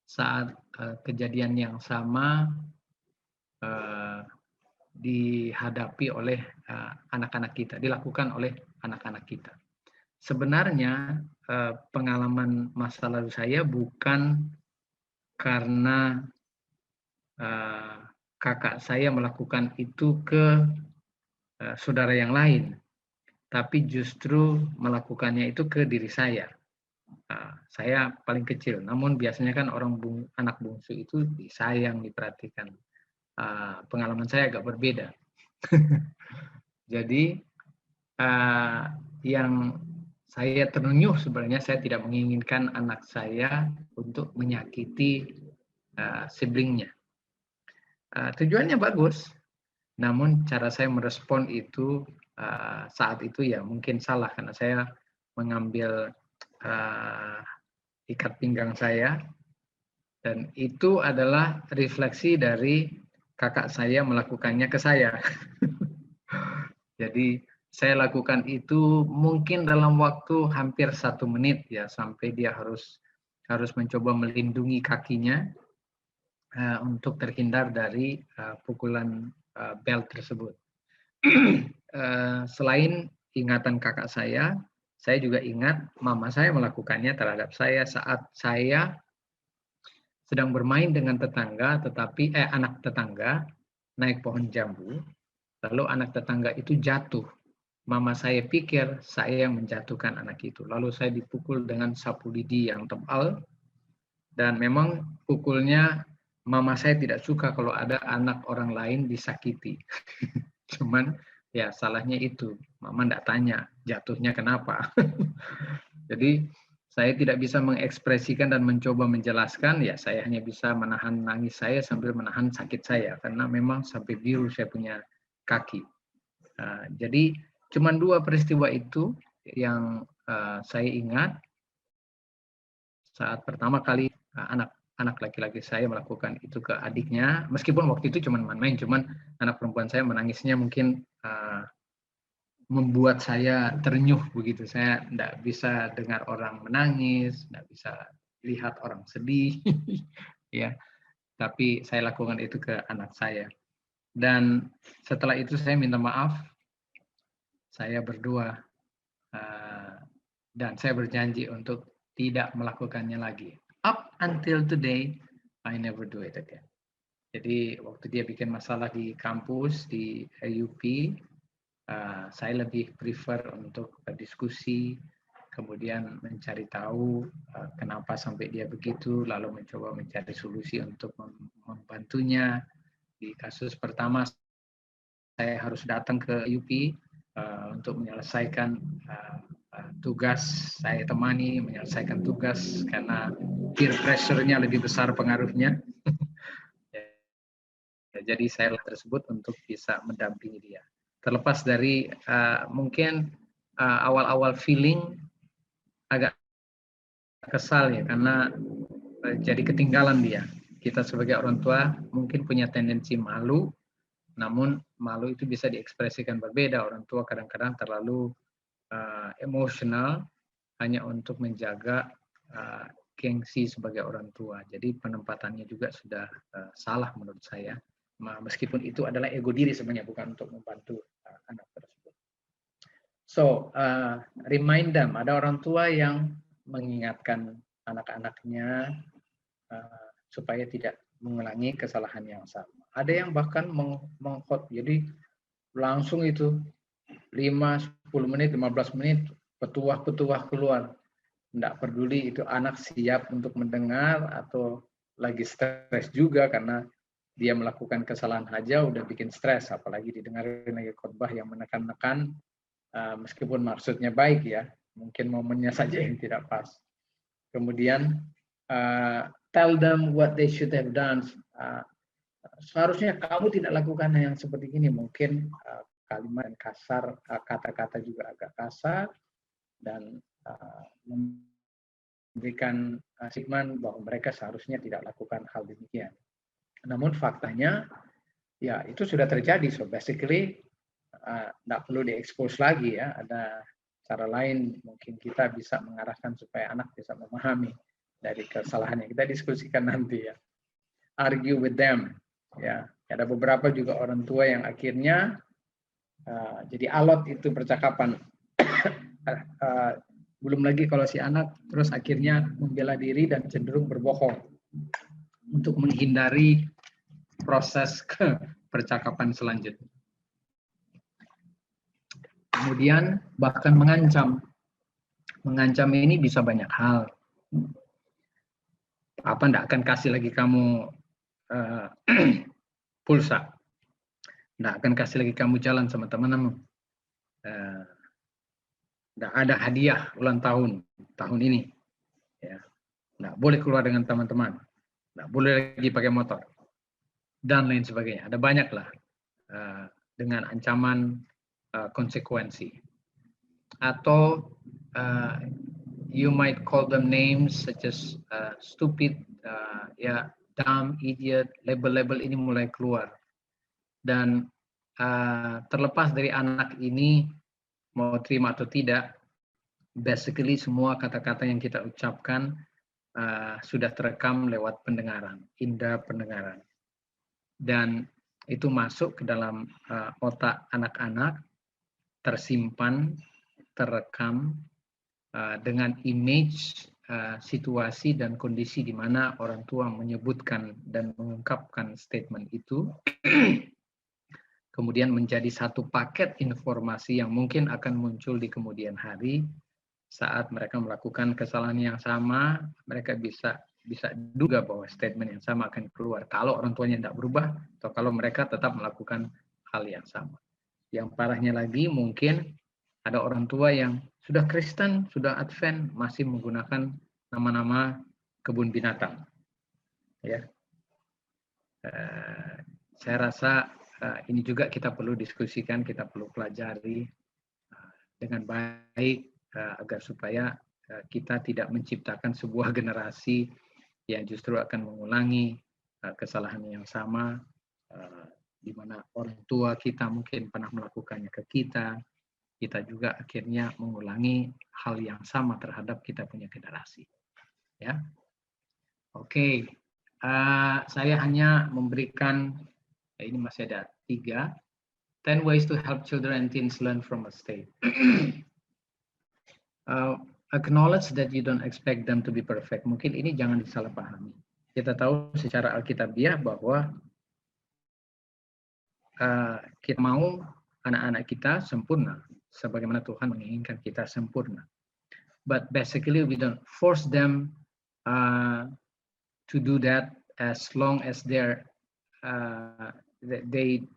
Speaker 1: saat kejadian yang sama dihadapi oleh anak-anak kita, dilakukan oleh anak-anak kita. Sebenarnya pengalaman masa lalu saya bukan karena kakak saya melakukan itu ke saudara yang lain, tapi justru melakukannya itu ke diri saya. Saya paling kecil, namun biasanya kan anak bungsu itu disayang, diperhatikan. Pengalaman saya agak berbeda. Jadi yang saya terenyuh sebenarnya, saya tidak menginginkan anak saya untuk menyakiti siblingnya. Tujuannya bagus, namun cara saya merespon itu saat itu ya mungkin salah karena saya mengambil ikat pinggang saya, dan itu adalah refleksi dari kakak saya melakukannya ke saya. Jadi saya lakukan itu mungkin dalam waktu hampir 1 menit, ya, sampai dia harus mencoba melindungi kakinya untuk terhindar dari pukulan bel tersebut. Selain ingatan kakak saya juga ingat mama saya melakukannya terhadap saya saat saya sedang bermain dengan tetangga, anak tetangga naik pohon jambu, lalu anak tetangga itu jatuh. Mama saya pikir saya yang menjatuhkan anak itu. Lalu saya dipukul dengan sapu lidi yang tebal. Dan memang pukulnya, mama saya tidak suka kalau ada anak orang lain disakiti. Cuman ya salahnya itu. Mama tidak tanya jatuhnya kenapa. Jadi saya tidak bisa mengekspresikan dan mencoba menjelaskan. Ya saya hanya bisa menahan nangis saya sambil menahan sakit saya. Karena memang sampai biru saya punya kaki. Jadi cuma 2 peristiwa itu yang saya ingat saat pertama kali anak laki-laki saya melakukan itu ke adiknya, meskipun waktu itu cuma main-main, cuman anak perempuan saya menangisnya mungkin membuat saya terenyuh begitu. Saya tidak bisa dengar orang menangis, tidak bisa lihat orang sedih, ya. Tapi saya lakukan itu ke anak saya. Dan setelah itu saya minta maaf. Saya berdoa dan saya berjanji untuk tidak melakukannya lagi. Up until today, I never do it again. Jadi waktu dia bikin masalah di kampus, di UP, saya lebih prefer untuk diskusi, kemudian mencari tahu kenapa sampai dia begitu, lalu mencoba mencari solusi untuk membantunya. Di kasus pertama, saya harus datang ke UP untuk menyelesaikan tugas, saya temani menyelesaikan tugas karena peer pressure-nya lebih besar pengaruhnya. Jadi saya tersebut untuk bisa mendampingi dia. Terlepas dari mungkin awal-awal feeling agak kesal ya, karena jadi ketinggalan dia. Kita sebagai orang tua mungkin punya tendensi malu, namun malu itu bisa diekspresikan berbeda. Orang tua kadang-kadang terlalu emosional hanya untuk menjaga gengsi sebagai orang tua. Jadi penempatannya juga sudah salah menurut saya. Meskipun itu adalah ego diri sebenarnya, bukan untuk membantu anak tersebut. So, remind them, ada orang tua yang mengingatkan anak-anaknya supaya tidak mengulangi kesalahan yang sama. Ada yang bahkan menghot, jadi langsung itu 5-10 menit, 15 menit, petuah-petuah keluar. Tidak peduli itu anak siap untuk mendengar atau lagi stres juga karena dia melakukan kesalahan aja udah bikin stres, apalagi didengarin lagi khotbah yang menekan-nekan, meskipun maksudnya baik ya, mungkin momennya saja yang tidak pas. Kemudian tell them what they should have done. Seharusnya kamu tidak lakukan yang seperti ini. Mungkin kalimat yang kasar, kata-kata juga agak kasar, dan memberikan sigman bahwa mereka seharusnya tidak lakukan hal demikian. Namun faktanya, ya itu sudah terjadi. So basically, tidak perlu diekspos lagi ya. Ada cara lain mungkin kita bisa mengarahkan supaya anak bisa memahami dari kesalahan yang kita diskusikan nanti ya. Argue with them. Ya, ada beberapa juga orang tua yang akhirnya jadi alot itu percakapan. Belum lagi kalau si anak terus akhirnya membela diri dan cenderung berbohong untuk menghindari proses ke percakapan selanjutnya. Kemudian bahkan mengancam. Mengancam ini bisa banyak hal. Apa enggak akan kasih lagi kamu pulsa? Enggak akan kasih lagi kamu jalan sama teman-teman. Enggak ada hadiah ulang tahun ini. Ya. Enggak boleh keluar dengan teman-teman. Enggak boleh lagi pakai motor. Dan lain sebagainya. Ada banyaklah dengan ancaman konsekuensi. Atau you might call them names such as stupid, ya dumb, idiot, label-label ini mulai keluar. Dan terlepas dari anak ini mau terima atau tidak, basically semua kata-kata yang kita ucapkan sudah terekam lewat pendengaran, indera pendengaran. Dan itu masuk ke dalam otak anak-anak, tersimpan, terekam dengan image, situasi dan kondisi di mana orang tua menyebutkan dan mengungkapkan statement itu, kemudian menjadi satu paket informasi yang mungkin akan muncul di kemudian hari saat mereka melakukan kesalahan yang sama. Mereka bisa duga bahwa statement yang sama akan keluar kalau orang tuanya tidak berubah atau kalau mereka tetap melakukan hal yang sama. Yang parahnya lagi, mungkin ada orang tua yang sudah Kristen, sudah Advent, masih menggunakan nama-nama kebun binatang. Ya, saya rasa ini juga kita perlu diskusikan, kita perlu pelajari dengan baik agar supaya kita tidak menciptakan sebuah generasi yang justru akan mengulangi kesalahan yang sama, di mana orang tua kita mungkin pernah melakukannya ke kita, kita juga akhirnya mengulangi hal yang sama terhadap kita punya generasi. Ya, oke. Saya hanya memberikan, ini masih ada 3, 10 ways to help children and teens learn from a mistake. Acknowledge that you don't expect them to be perfect. Mungkin ini jangan disalahpahami. Kita tahu secara alkitabiah bahwa kita mau anak-anak kita sempurna sebagaimana Tuhan menginginkan kita sempurna. But basically we don't force them to do that as long as they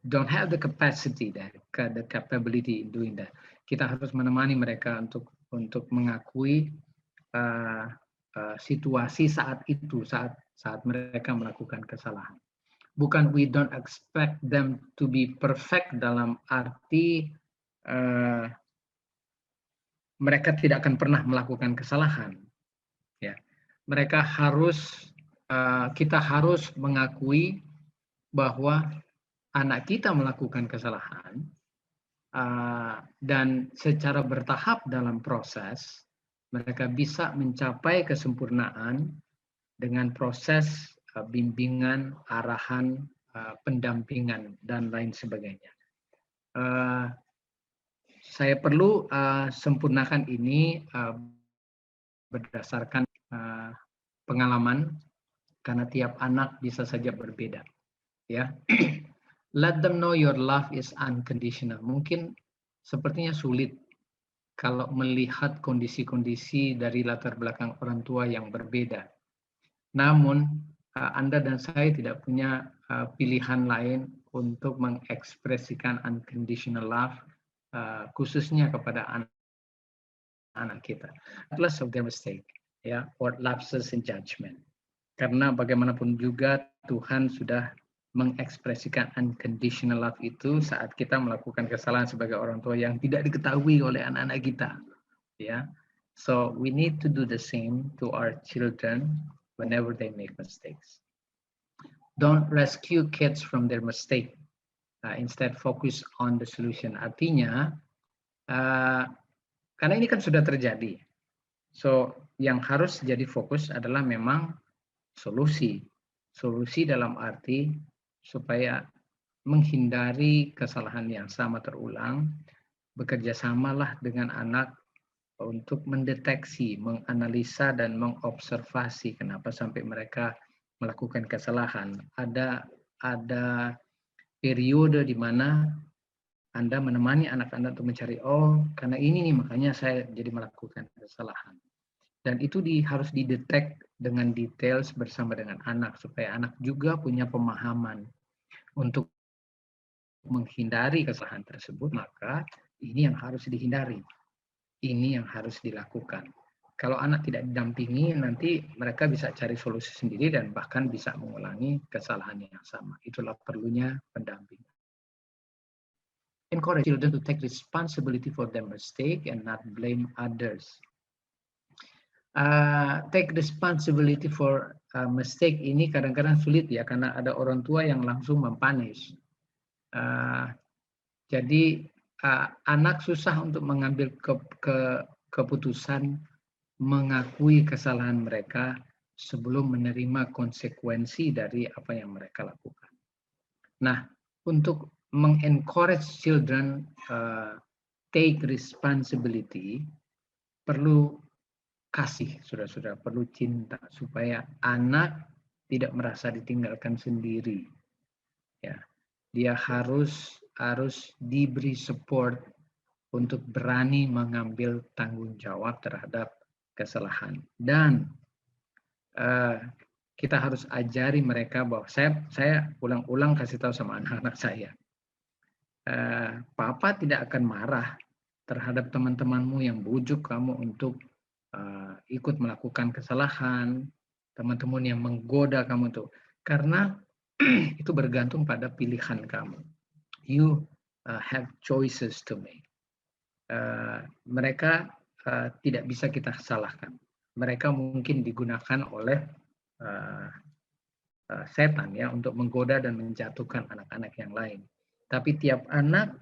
Speaker 1: don't have the capacity, the capability in doing that. Kita harus menemani mereka untuk mengakui situasi saat itu, saat mereka melakukan kesalahan. Bukan we don't expect them to be perfect dalam arti mereka tidak akan pernah melakukan kesalahan. Ya, mereka kita harus mengakui bahwa anak kita melakukan kesalahan dan secara bertahap dalam proses mereka bisa mencapai kesempurnaan dengan proses bimbingan, arahan, pendampingan, dan lain sebagainya. Saya perlu sempurnakan ini berdasarkan pengalaman, karena tiap anak bisa saja berbeda. Ya, let them know your love is unconditional. Mungkin sepertinya sulit kalau melihat kondisi-kondisi dari latar belakang orang tua yang berbeda. Namun Anda dan saya tidak punya pilihan lain untuk mengekspresikan unconditional love, khususnya kepada anak kita, regardless of their mistake, ya, or lapses in judgment. Karena bagaimanapun juga Tuhan sudah mengekspresikan unconditional love itu saat kita melakukan kesalahan sebagai orang tua yang tidak diketahui oleh anak-anak kita. Ya, so we need to do the same to our children whenever they make mistakes. Don't rescue kids from their mistake. Instead focus on the solution. Artinya, karena ini kan sudah terjadi. So, yang harus jadi fokus adalah memang solusi. Solusi dalam arti supaya menghindari kesalahan yang sama terulang, bekerja samalah dengan anak untuk mendeteksi, menganalisa, dan mengobservasi kenapa sampai mereka melakukan kesalahan. Ada periode di mana Anda menemani anak-anak untuk mencari, oh karena ini nih makanya saya jadi melakukan kesalahan. Dan itu harus didetek dengan detail bersama dengan anak, supaya anak juga punya pemahaman untuk menghindari kesalahan tersebut. Maka ini yang harus dihindari. Ini yang harus dilakukan. Kalau anak tidak didampingi, nanti mereka bisa cari solusi sendiri dan bahkan bisa mengulangi kesalahan yang sama. Itulah perlunya pendampingan. Encourage children to take responsibility for their mistake and not blame others. Take responsibility for mistake ini kadang-kadang sulit ya, karena ada orang tua yang langsung mempunish. Jadi anak susah untuk mengambil keputusan mengakui kesalahan mereka sebelum menerima konsekuensi dari apa yang mereka lakukan. Nah, untuk mengencourage children take responsibility, perlu kasih, saudara-saudara, perlu cinta supaya anak tidak merasa ditinggalkan sendiri. Ya, dia harus diberi support untuk berani mengambil tanggung jawab terhadap kesalahan. Dan kita harus ajari mereka bahwa saya ulang-ulang kasih tahu sama anak-anak saya, Papa tidak akan marah terhadap teman-temanmu yang bujuk kamu untuk ikut melakukan kesalahan, teman-teman yang menggoda kamu tuh, karena itu bergantung pada pilihan kamu. You have choices to make. Mereka tidak bisa kita salahkan. Mereka mungkin digunakan oleh setan ya untuk menggoda dan menjatuhkan anak-anak yang lain. Tapi tiap anak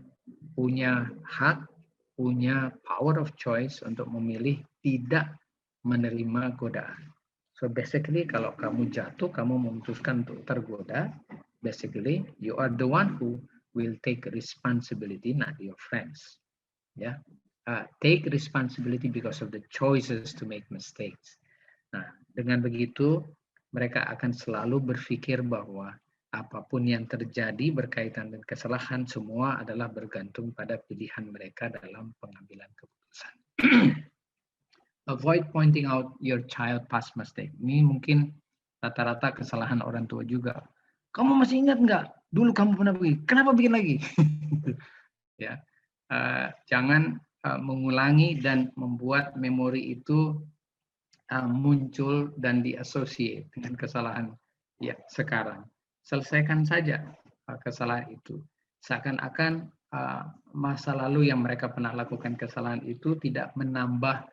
Speaker 1: punya hak, punya power of choice untuk memilih tidak menerima godaan. So basically kalau kamu jatuh, kamu memutuskan untuk tergoda, basically you are the one who will take responsibility, not your friends. Ya, take responsibility because of the choices to make mistakes. Nah, dengan begitu mereka akan selalu berpikir bahwa apapun yang terjadi berkaitan dengan kesalahan, semua adalah bergantung pada pilihan mereka dalam pengambilan keputusan. Avoid pointing out your child past mistake. Ini mungkin rata-rata kesalahan orang tua juga. Kamu masih ingat nggak? Dulu kamu pernah begini. Kenapa bikin lagi? Ya, jangan mengulangi dan membuat memori itu muncul dan diasosiasi dengan kesalahan ya sekarang. Selesaikan saja kesalahan itu. Seakan-akan masa lalu yang mereka pernah lakukan kesalahan itu tidak menambah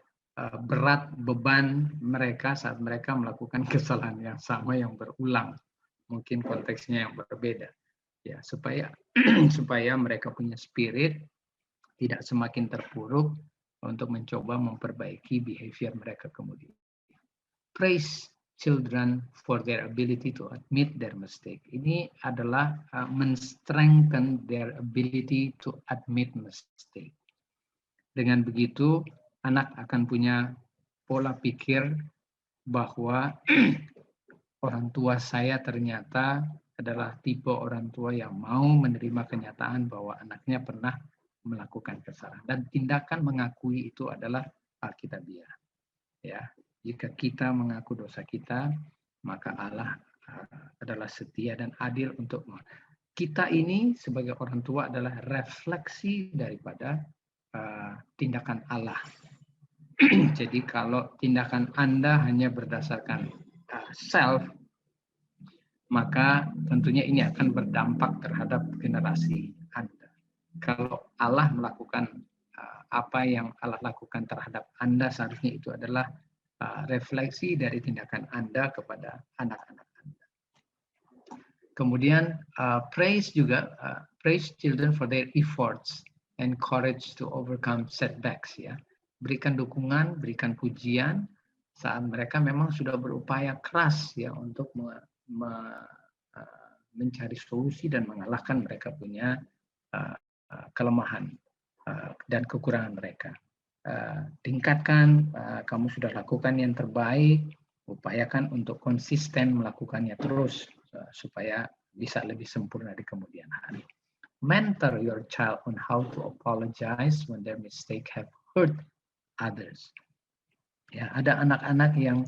Speaker 1: berat beban mereka saat mereka melakukan kesalahan yang sama yang berulang. Mungkin konteksnya yang berbeda. Ya, supaya supaya mereka punya spirit tidak semakin terpuruk untuk mencoba memperbaiki behavior mereka kemudian. Praise children for their ability to admit their mistake. Ini adalah men-strengthen their ability to admit mistake. Dengan begitu, anak akan punya pola pikir bahwa orang tua saya ternyata adalah tipe orang tua yang mau menerima kenyataan bahwa anaknya pernah melakukan kesalahan. Dan tindakan mengakui itu adalah alkitabiah. Ya. Jika kita mengaku dosa kita, maka Allah adalah setia dan adil untuk kita. Ini sebagai orang tua adalah refleksi daripada tindakan Allah. Jadi kalau tindakan Anda hanya berdasarkan self, maka tentunya ini akan berdampak terhadap generasi Anda. Kalau Allah melakukan apa yang Allah lakukan terhadap Anda, seharusnya itu adalah refleksi dari tindakan Anda kepada anak-anak Anda. Kemudian praise juga, praise children for their efforts and courage to overcome setbacks. Ya, berikan dukungan, berikan pujian saat mereka memang sudah berupaya keras ya untuk mencari solusi dan mengalahkan mereka punya kelemahan dan kekurangan mereka. Tingkatkan, kamu sudah lakukan yang terbaik, upayakan untuk konsisten melakukannya terus supaya bisa lebih sempurna di kemudian hari. Mentor your child on how to apologize when their mistake have hurt others. Ya, ada anak-anak yang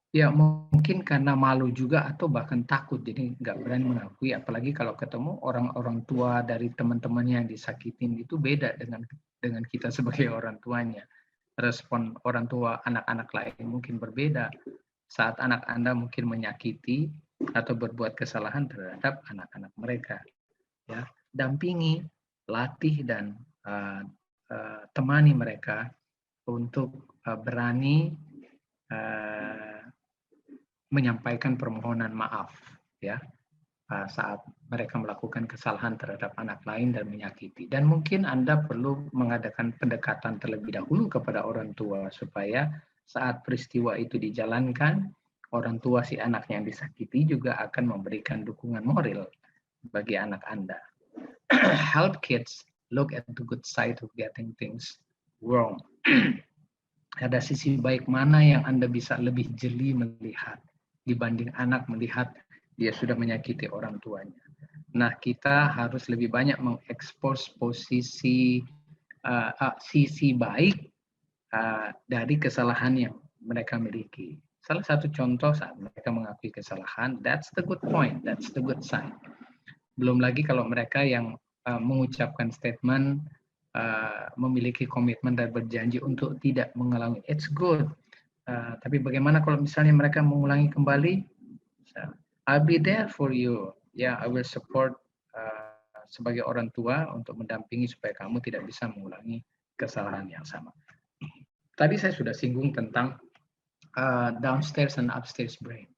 Speaker 1: ya mungkin karena malu juga atau bahkan takut, jadi nggak berani mengakui, apalagi kalau ketemu orang-orang tua dari teman-temannya yang disakitin. Itu beda dengan kita sebagai orang tuanya. Respon orang tua anak-anak lain mungkin berbeda saat anak Anda mungkin menyakiti atau berbuat kesalahan terhadap anak-anak mereka. Ya, dampingi, latih dan temani mereka untuk berani menyampaikan permohonan maaf ya saat mereka melakukan kesalahan terhadap anak lain dan menyakiti. Dan mungkin Anda perlu mengadakan pendekatan terlebih dahulu kepada orang tua supaya saat peristiwa itu dijalankan, orang tua si anaknya yang disakiti juga akan memberikan dukungan moral bagi anak Anda. Help kids look at the good side of getting things wrong. Ada sisi baik mana yang Anda bisa lebih jeli melihat dibanding anak melihat dia sudah menyakiti orang tuanya. Nah, kita harus lebih banyak mengekspos sisi baik dari kesalahan yang mereka miliki. Salah satu contoh saat mereka mengakui kesalahan, that's the good point, that's the good side. Belum lagi kalau mereka yang mengucapkan statement, memiliki komitmen dan berjanji untuk tidak mengulangi, it's good. Tapi bagaimana kalau misalnya mereka mengulangi kembali? I'll be there for you. Ya, I will support sebagai orang tua untuk mendampingi supaya kamu tidak bisa mengulangi kesalahan yang sama. Tadi saya sudah singgung tentang downstairs and upstairs brain.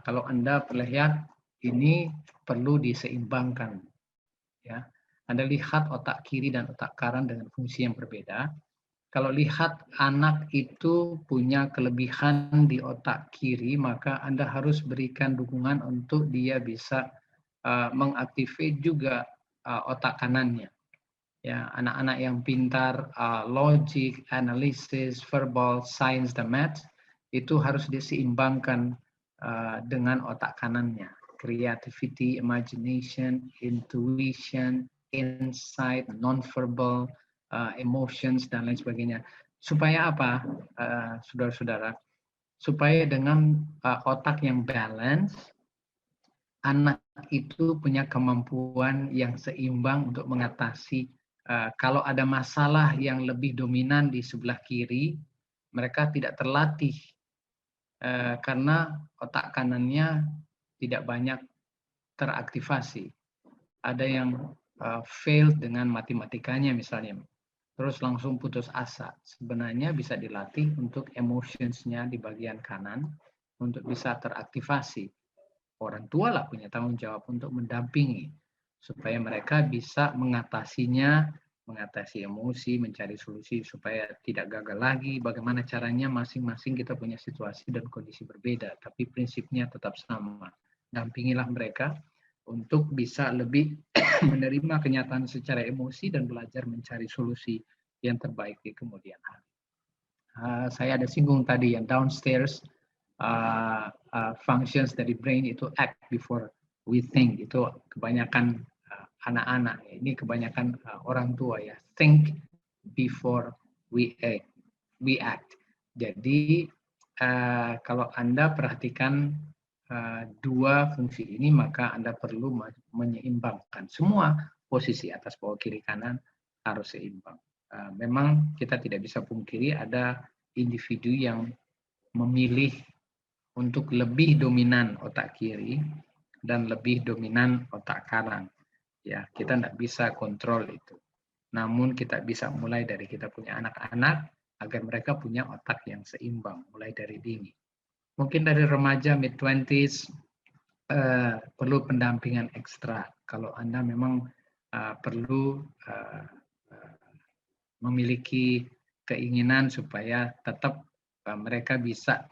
Speaker 1: Kalau Anda lihat, ini perlu diseimbangkan. Ya, Anda lihat otak kiri dan otak kanan dengan fungsi yang berbeda. Kalau lihat anak itu punya kelebihan di otak kiri, maka Anda harus berikan dukungan untuk dia bisa mengaktifkan juga otak kanannya. Ya, anak-anak yang pintar, logic, analisis, verbal, science, dan math, itu harus diseimbangkan dengan otak kanannya. Creativity, imagination, intuition, insight, non-verbal, emotions, dan lain sebagainya. Supaya apa, saudara-saudara? Supaya dengan otak yang balance, anak itu punya kemampuan yang seimbang untuk mengatasi kalau ada masalah yang lebih dominan di sebelah kiri, mereka tidak terlatih karena otak kanannya tidak banyak teraktivasi. Ada yang failed dengan matematikanya misalnya, terus langsung putus asa. Sebenarnya bisa dilatih untuk emotionsnya di bagian kanan untuk bisa teraktivasi. Orang tua lah punya tanggung jawab untuk mendampingi supaya mereka bisa mengatasinya, mengatasi emosi, mencari solusi supaya tidak gagal lagi. Bagaimana caranya masing-masing kita punya situasi dan kondisi berbeda, tapi prinsipnya tetap sama. Dampingilah mereka untuk bisa lebih menerima kenyataan secara emosi dan belajar mencari solusi yang terbaik di kemudian hari. Saya ada singgung tadi yang downstairs, functions dari brain itu act before we think, itu kebanyakan anak-anak, ini kebanyakan orang tua ya, think before we act. Jadi kalau Anda perhatikan dua fungsi ini, maka Anda perlu menyeimbangkan semua posisi atas, bawah, kiri, kanan harus seimbang. Memang kita tidak bisa pungkiri ada individu yang memilih untuk lebih dominan otak kiri dan lebih dominan otak kanan. Ya, kita tidak bisa kontrol itu. Namun kita bisa mulai dari kita punya anak-anak agar mereka punya otak yang seimbang mulai dari dini. Mungkin dari remaja mid-20s perlu pendampingan ekstra. Kalau Anda memang perlu memiliki keinginan supaya tetap mereka bisa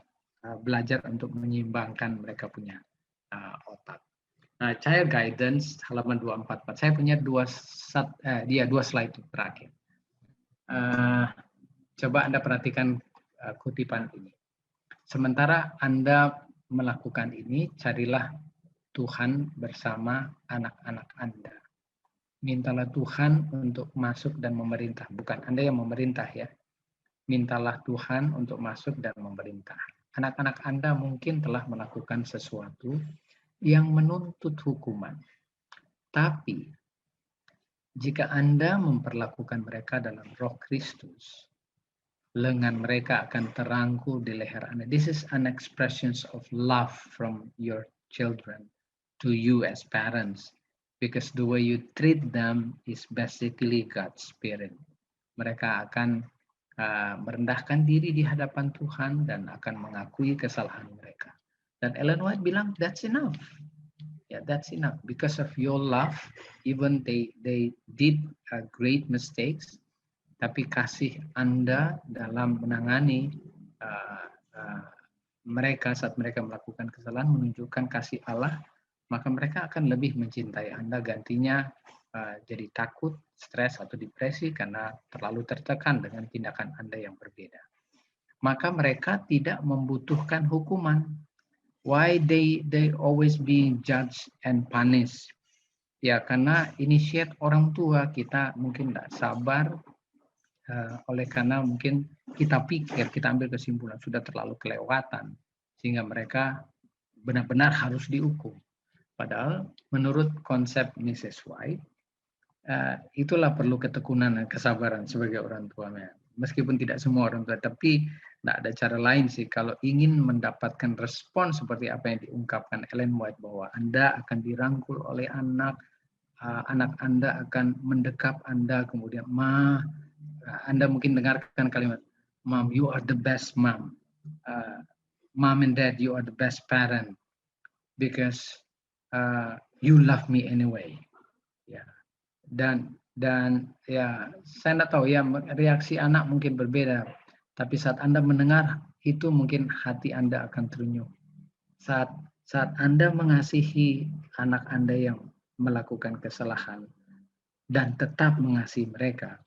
Speaker 1: belajar untuk menyeimbangkan mereka punya otak. Nah, child guidance halaman 244. Saya punya dua slide terakhir. Coba Anda perhatikan kutipan ini. Sementara Anda melakukan ini, carilah Tuhan bersama anak-anak Anda. Mintalah Tuhan untuk masuk dan memerintah. Bukan Anda yang memerintah ya. Mintalah Tuhan untuk masuk dan memerintah. Anak-anak Anda mungkin telah melakukan sesuatu yang menuntut hukuman. Tapi, jika Anda memperlakukan mereka dalam roh Kristus, lengan mereka akan terangkul di leher Anda. This is an expression of love from your children to you as parents. Because the way you treat them is basically God's Spirit. Mereka akan merendahkan diri di hadapan Tuhan dan akan mengakui kesalahan mereka. Dan Ellen White bilang, that's enough. Yeah, that's enough. Because of your love, even they did great mistakes, tapi kasih Anda dalam menangani mereka saat mereka melakukan kesalahan menunjukkan kasih Allah, maka mereka akan lebih mencintai Anda. Gantinya jadi takut, stres, atau depresi karena terlalu tertekan dengan tindakan Anda yang berbeda. Maka mereka tidak membutuhkan hukuman. Why they always being judged and punished? Ya, karena initiate orang tua. Kita mungkin tidak sabar, oleh karena mungkin kita pikir, kita ambil kesimpulan sudah terlalu kelewatan, sehingga mereka benar-benar harus dihukum. Padahal menurut konsep Mrs. White, itulah perlu ketekunan dan kesabaran sebagai orang tua. Meskipun tidak semua orang tua, tapi tidak ada cara lain sih kalau ingin mendapatkan respon seperti apa yang diungkapkan Ellen White, bahwa Anda akan dirangkul oleh anak Anda akan mendekap Anda, kemudian Anda mungkin dengarkan kalimat, Mom, you are the best mom. Mom and Dad, you are the best parent because you love me anyway. Ya. Dan ya, saya tidak tahu ya, reaksi anak mungkin berbeda. Tapi saat Anda mendengar itu, mungkin hati Anda akan terenyuh. Saat Anda mengasihi anak Anda yang melakukan kesalahan dan tetap mengasihi mereka,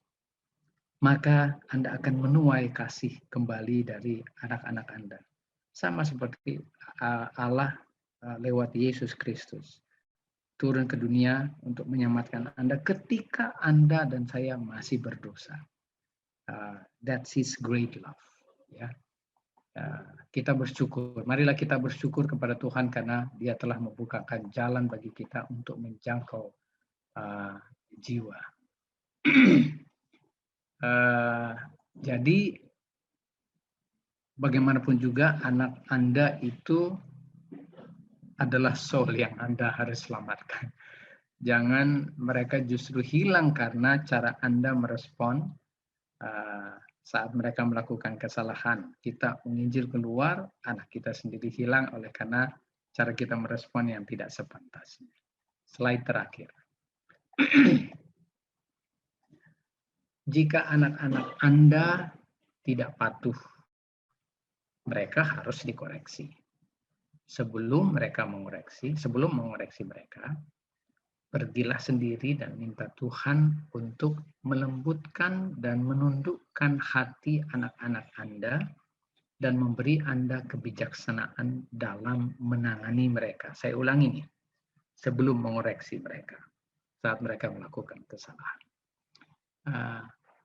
Speaker 1: maka Anda akan menuai kasih kembali dari anak-anak Anda. Sama seperti Allah lewat Yesus Kristus turun ke dunia untuk menyelamatkan Anda ketika Anda dan saya masih berdosa. That's His great love. Ya, kita bersyukur. Marilah kita bersyukur kepada Tuhan karena Dia telah membukakan jalan bagi kita untuk menjangkau jiwa. Jadi bagaimanapun juga anak Anda itu adalah soul yang Anda harus selamatkan. Jangan mereka justru hilang karena cara Anda merespon saat mereka melakukan kesalahan. Kita menginjil keluar, anak kita sendiri hilang oleh karena cara kita merespon yang tidak sepantasnya. Slide terakhir. Jika anak-anak Anda tidak patuh, mereka harus dikoreksi. Sebelum mengoreksi mereka, pergilah sendiri dan minta Tuhan untuk melembutkan dan menundukkan hati anak-anak Anda dan memberi Anda kebijaksanaan dalam menangani mereka. Saya ulangi nih, sebelum mengoreksi mereka saat mereka melakukan kesalahan.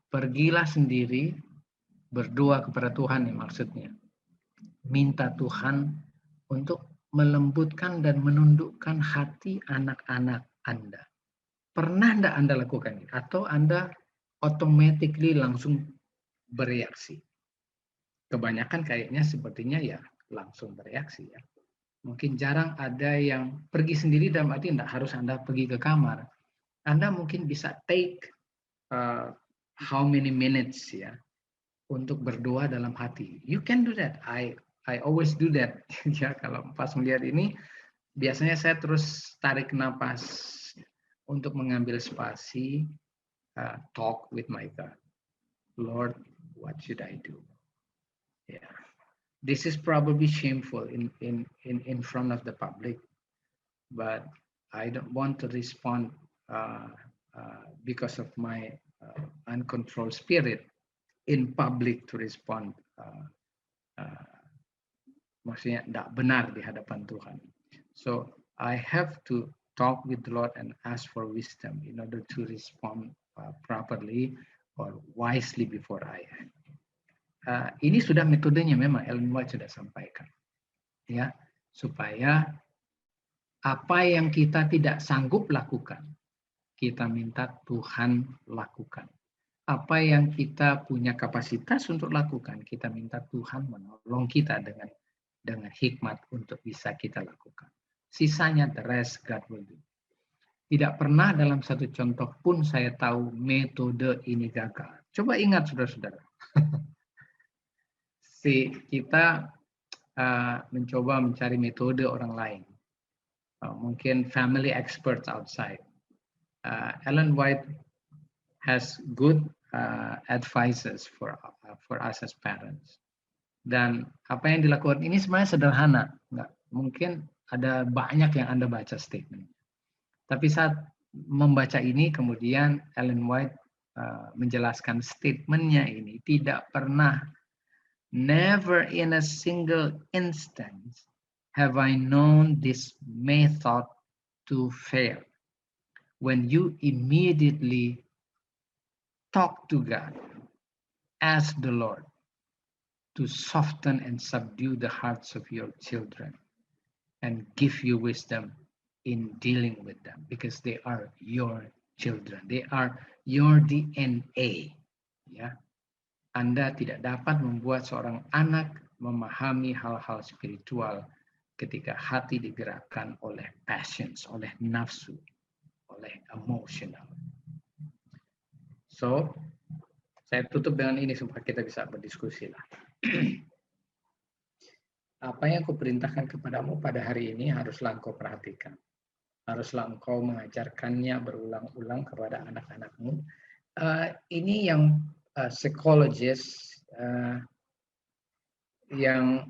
Speaker 1: Pergilah sendiri, berdoa kepada Tuhan nih maksudnya. Minta Tuhan untuk melembutkan dan menundukkan hati anak-anak Anda. Pernah enggak Anda lakukan ini? Atau Anda automatically langsung bereaksi? Kebanyakan kayaknya sepertinya ya langsung bereaksi ya. Mungkin jarang ada yang pergi sendiri dalam arti enggak harus Anda pergi ke kamar. Anda mungkin bisa take how many minutes ya untuk berdoa dalam hati. You can do that. I always do that. Ya, kalau pas melihat ini, biasanya saya terus tarik napas untuk mengambil spasi, talk with my God. Lord, what should I do? Yeah, this is probably shameful in front of the public, but I don't want to respond because of my uncontrolled spirit in public to respond. Maksudnya tidak benar di hadapan Tuhan. So I have to talk with the Lord and ask for wisdom in order to respond properly or wisely before I act. Ini sudah metodenya memang Ellen White sudah sampaikan, ya, supaya apa yang kita tidak sanggup lakukan, kita minta Tuhan lakukan. Apa yang kita punya kapasitas untuk lakukan, kita minta Tuhan menolong kita dengan hikmat untuk bisa kita lakukan. Sisanya the rest God will do. Tidak pernah dalam satu contoh pun saya tahu metode ini gagal. Coba ingat saudara-saudara. Kita mencoba mencari metode orang lain. Mungkin family experts outside. Ellen White has good advices for us as parents. Dan apa yang dilakukan ini sebenarnya sederhana. Nggak, mungkin ada banyak yang Anda baca statement. Tapi saat membaca ini, kemudian Ellen White menjelaskan statementnya ini tidak pernah, never in a single instance have I known this method to fail. When you immediately talk to God, ask the Lord to soften and subdue the hearts of your children and give you wisdom in dealing with them because they are your children. They are your DNA. Ya, Anda tidak dapat membuat seorang anak memahami hal-hal spiritual ketika hati digerakkan oleh passions, oleh nafsu, oleh emotional. So, saya tutup dengan ini supaya kita bisa berdiskusi lah. Apa yang kuperintahkan kepadamu pada hari ini haruslah engkau perhatikan. Haruslah engkau mengajarkannya berulang-ulang kepada anak-anakmu. Ini yang psikologis yang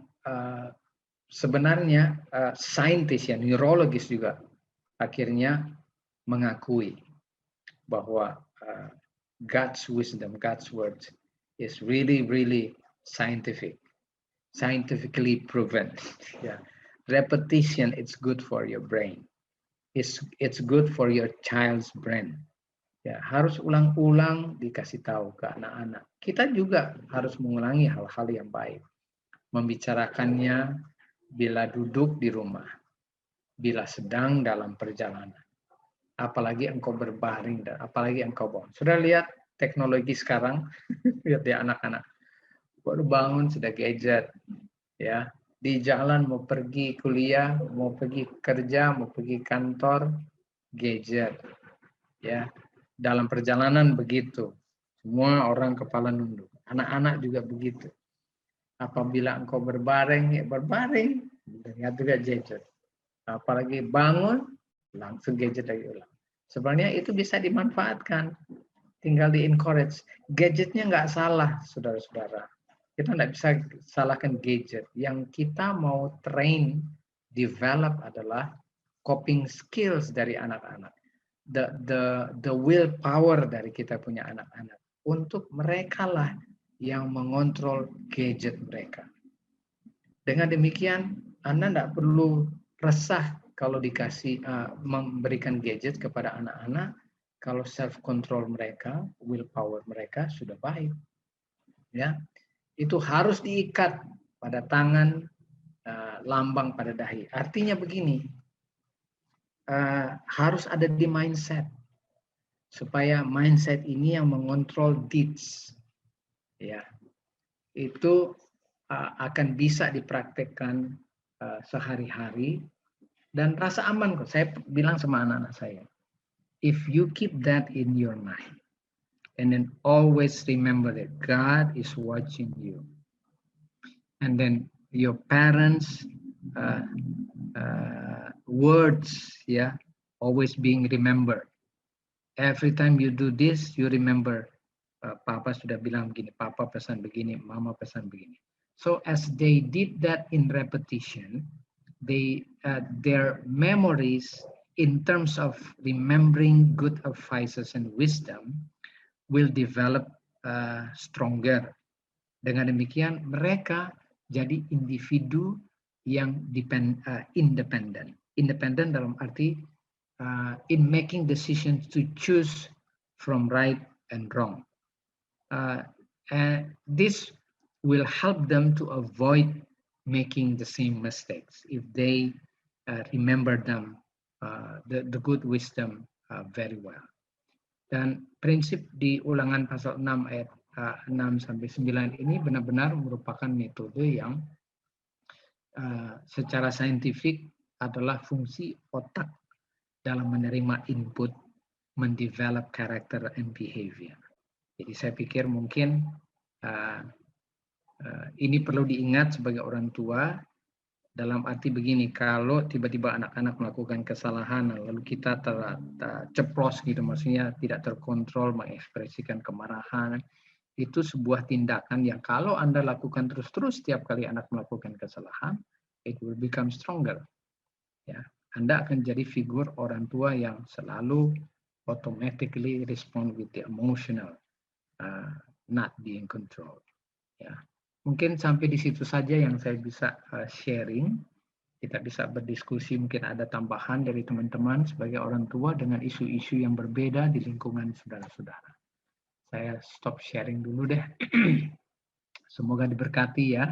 Speaker 1: sebenarnya saintis ya, neurologis juga akhirnya mengakui bahwa God's wisdom, God's word is really, really scientific. scientifically proven. Ya, repetition it's good for your brain. It's good for your child's brain. Ya, harus ulang-ulang dikasih tahu ke anak-anak. Kita juga harus mengulangi hal-hal yang baik. Membicarakannya bila duduk di rumah, bila sedang dalam perjalanan. Apalagi engkau berbaring dan apalagi engkau bangun. Sudah lihat teknologi sekarang? Lihat ya anak-anak. Baru bangun sudah gadget. Ya, di jalan mau pergi kuliah, mau pergi kerja, mau pergi kantor, gadget. Ya, dalam perjalanan begitu. Semua orang kepala nunduk. Anak-anak juga begitu. Apabila engkau berbaring, ya berbaring. Lihat juga gadget. Apalagi bangun, langsung gadget lagi ulang. Sebenarnya itu bisa dimanfaatkan. Tinggal di-encourage. Gadgetnya nggak salah, saudara-saudara. Kita nggak bisa salahkan gadget. Yang kita mau train, develop adalah coping skills dari anak-anak. The willpower dari kita punya anak-anak. Untuk mereka lah yang mengontrol gadget mereka. Dengan demikian, Anda nggak perlu resah kalau dikasih memberikan gadget kepada anak-anak. Kalau self-control mereka, willpower mereka sudah baik. Ya. Itu harus diikat pada tangan, lambang pada dahi. Artinya begini, harus ada di mindset. Supaya mindset ini yang mengontrol deeds. Ya, itu akan bisa dipraktekkan sehari-hari. Dan rasa aman kok. Saya bilang sama anak-anak saya, if you keep that in your mind, and then always remember that God is watching you. And then your parents' words, yeah, always being remembered. Every time you do this, you remember, Papa sudah bilang begini, Papa pesan begini, Mama pesan begini. So as they did that in repetition, their memories in terms of remembering good advices and wisdom will develop stronger. Dengan demikian mereka jadi individu yang independent. Independent dalam arti in making decisions to choose from right and wrong. And this will help them to avoid making the same mistakes if they remember them, the good wisdom very well. Dan prinsip di Ulangan pasal 6 ayat 6-9 ini benar-benar merupakan metode yang secara saintifik adalah fungsi otak dalam menerima input, mendevelop character and behavior. Jadi saya pikir mungkin ini perlu diingat sebagai orang tua dalam arti begini, kalau tiba-tiba anak-anak melakukan kesalahan lalu kita terceplos gitu, maksudnya tidak terkontrol mengekspresikan kemarahan, itu sebuah tindakan yang kalau Anda lakukan terus-terus setiap kali anak melakukan kesalahan, it will become stronger. Ya, Anda akan jadi figur orang tua yang selalu automatically respond with the emotional, not being controlled. Ya. Mungkin sampai di situ saja yang saya bisa sharing. Kita bisa berdiskusi, mungkin ada tambahan dari teman-teman sebagai orang tua dengan isu-isu yang berbeda di lingkungan saudara-saudara. Saya stop sharing dulu deh. Semoga diberkati ya.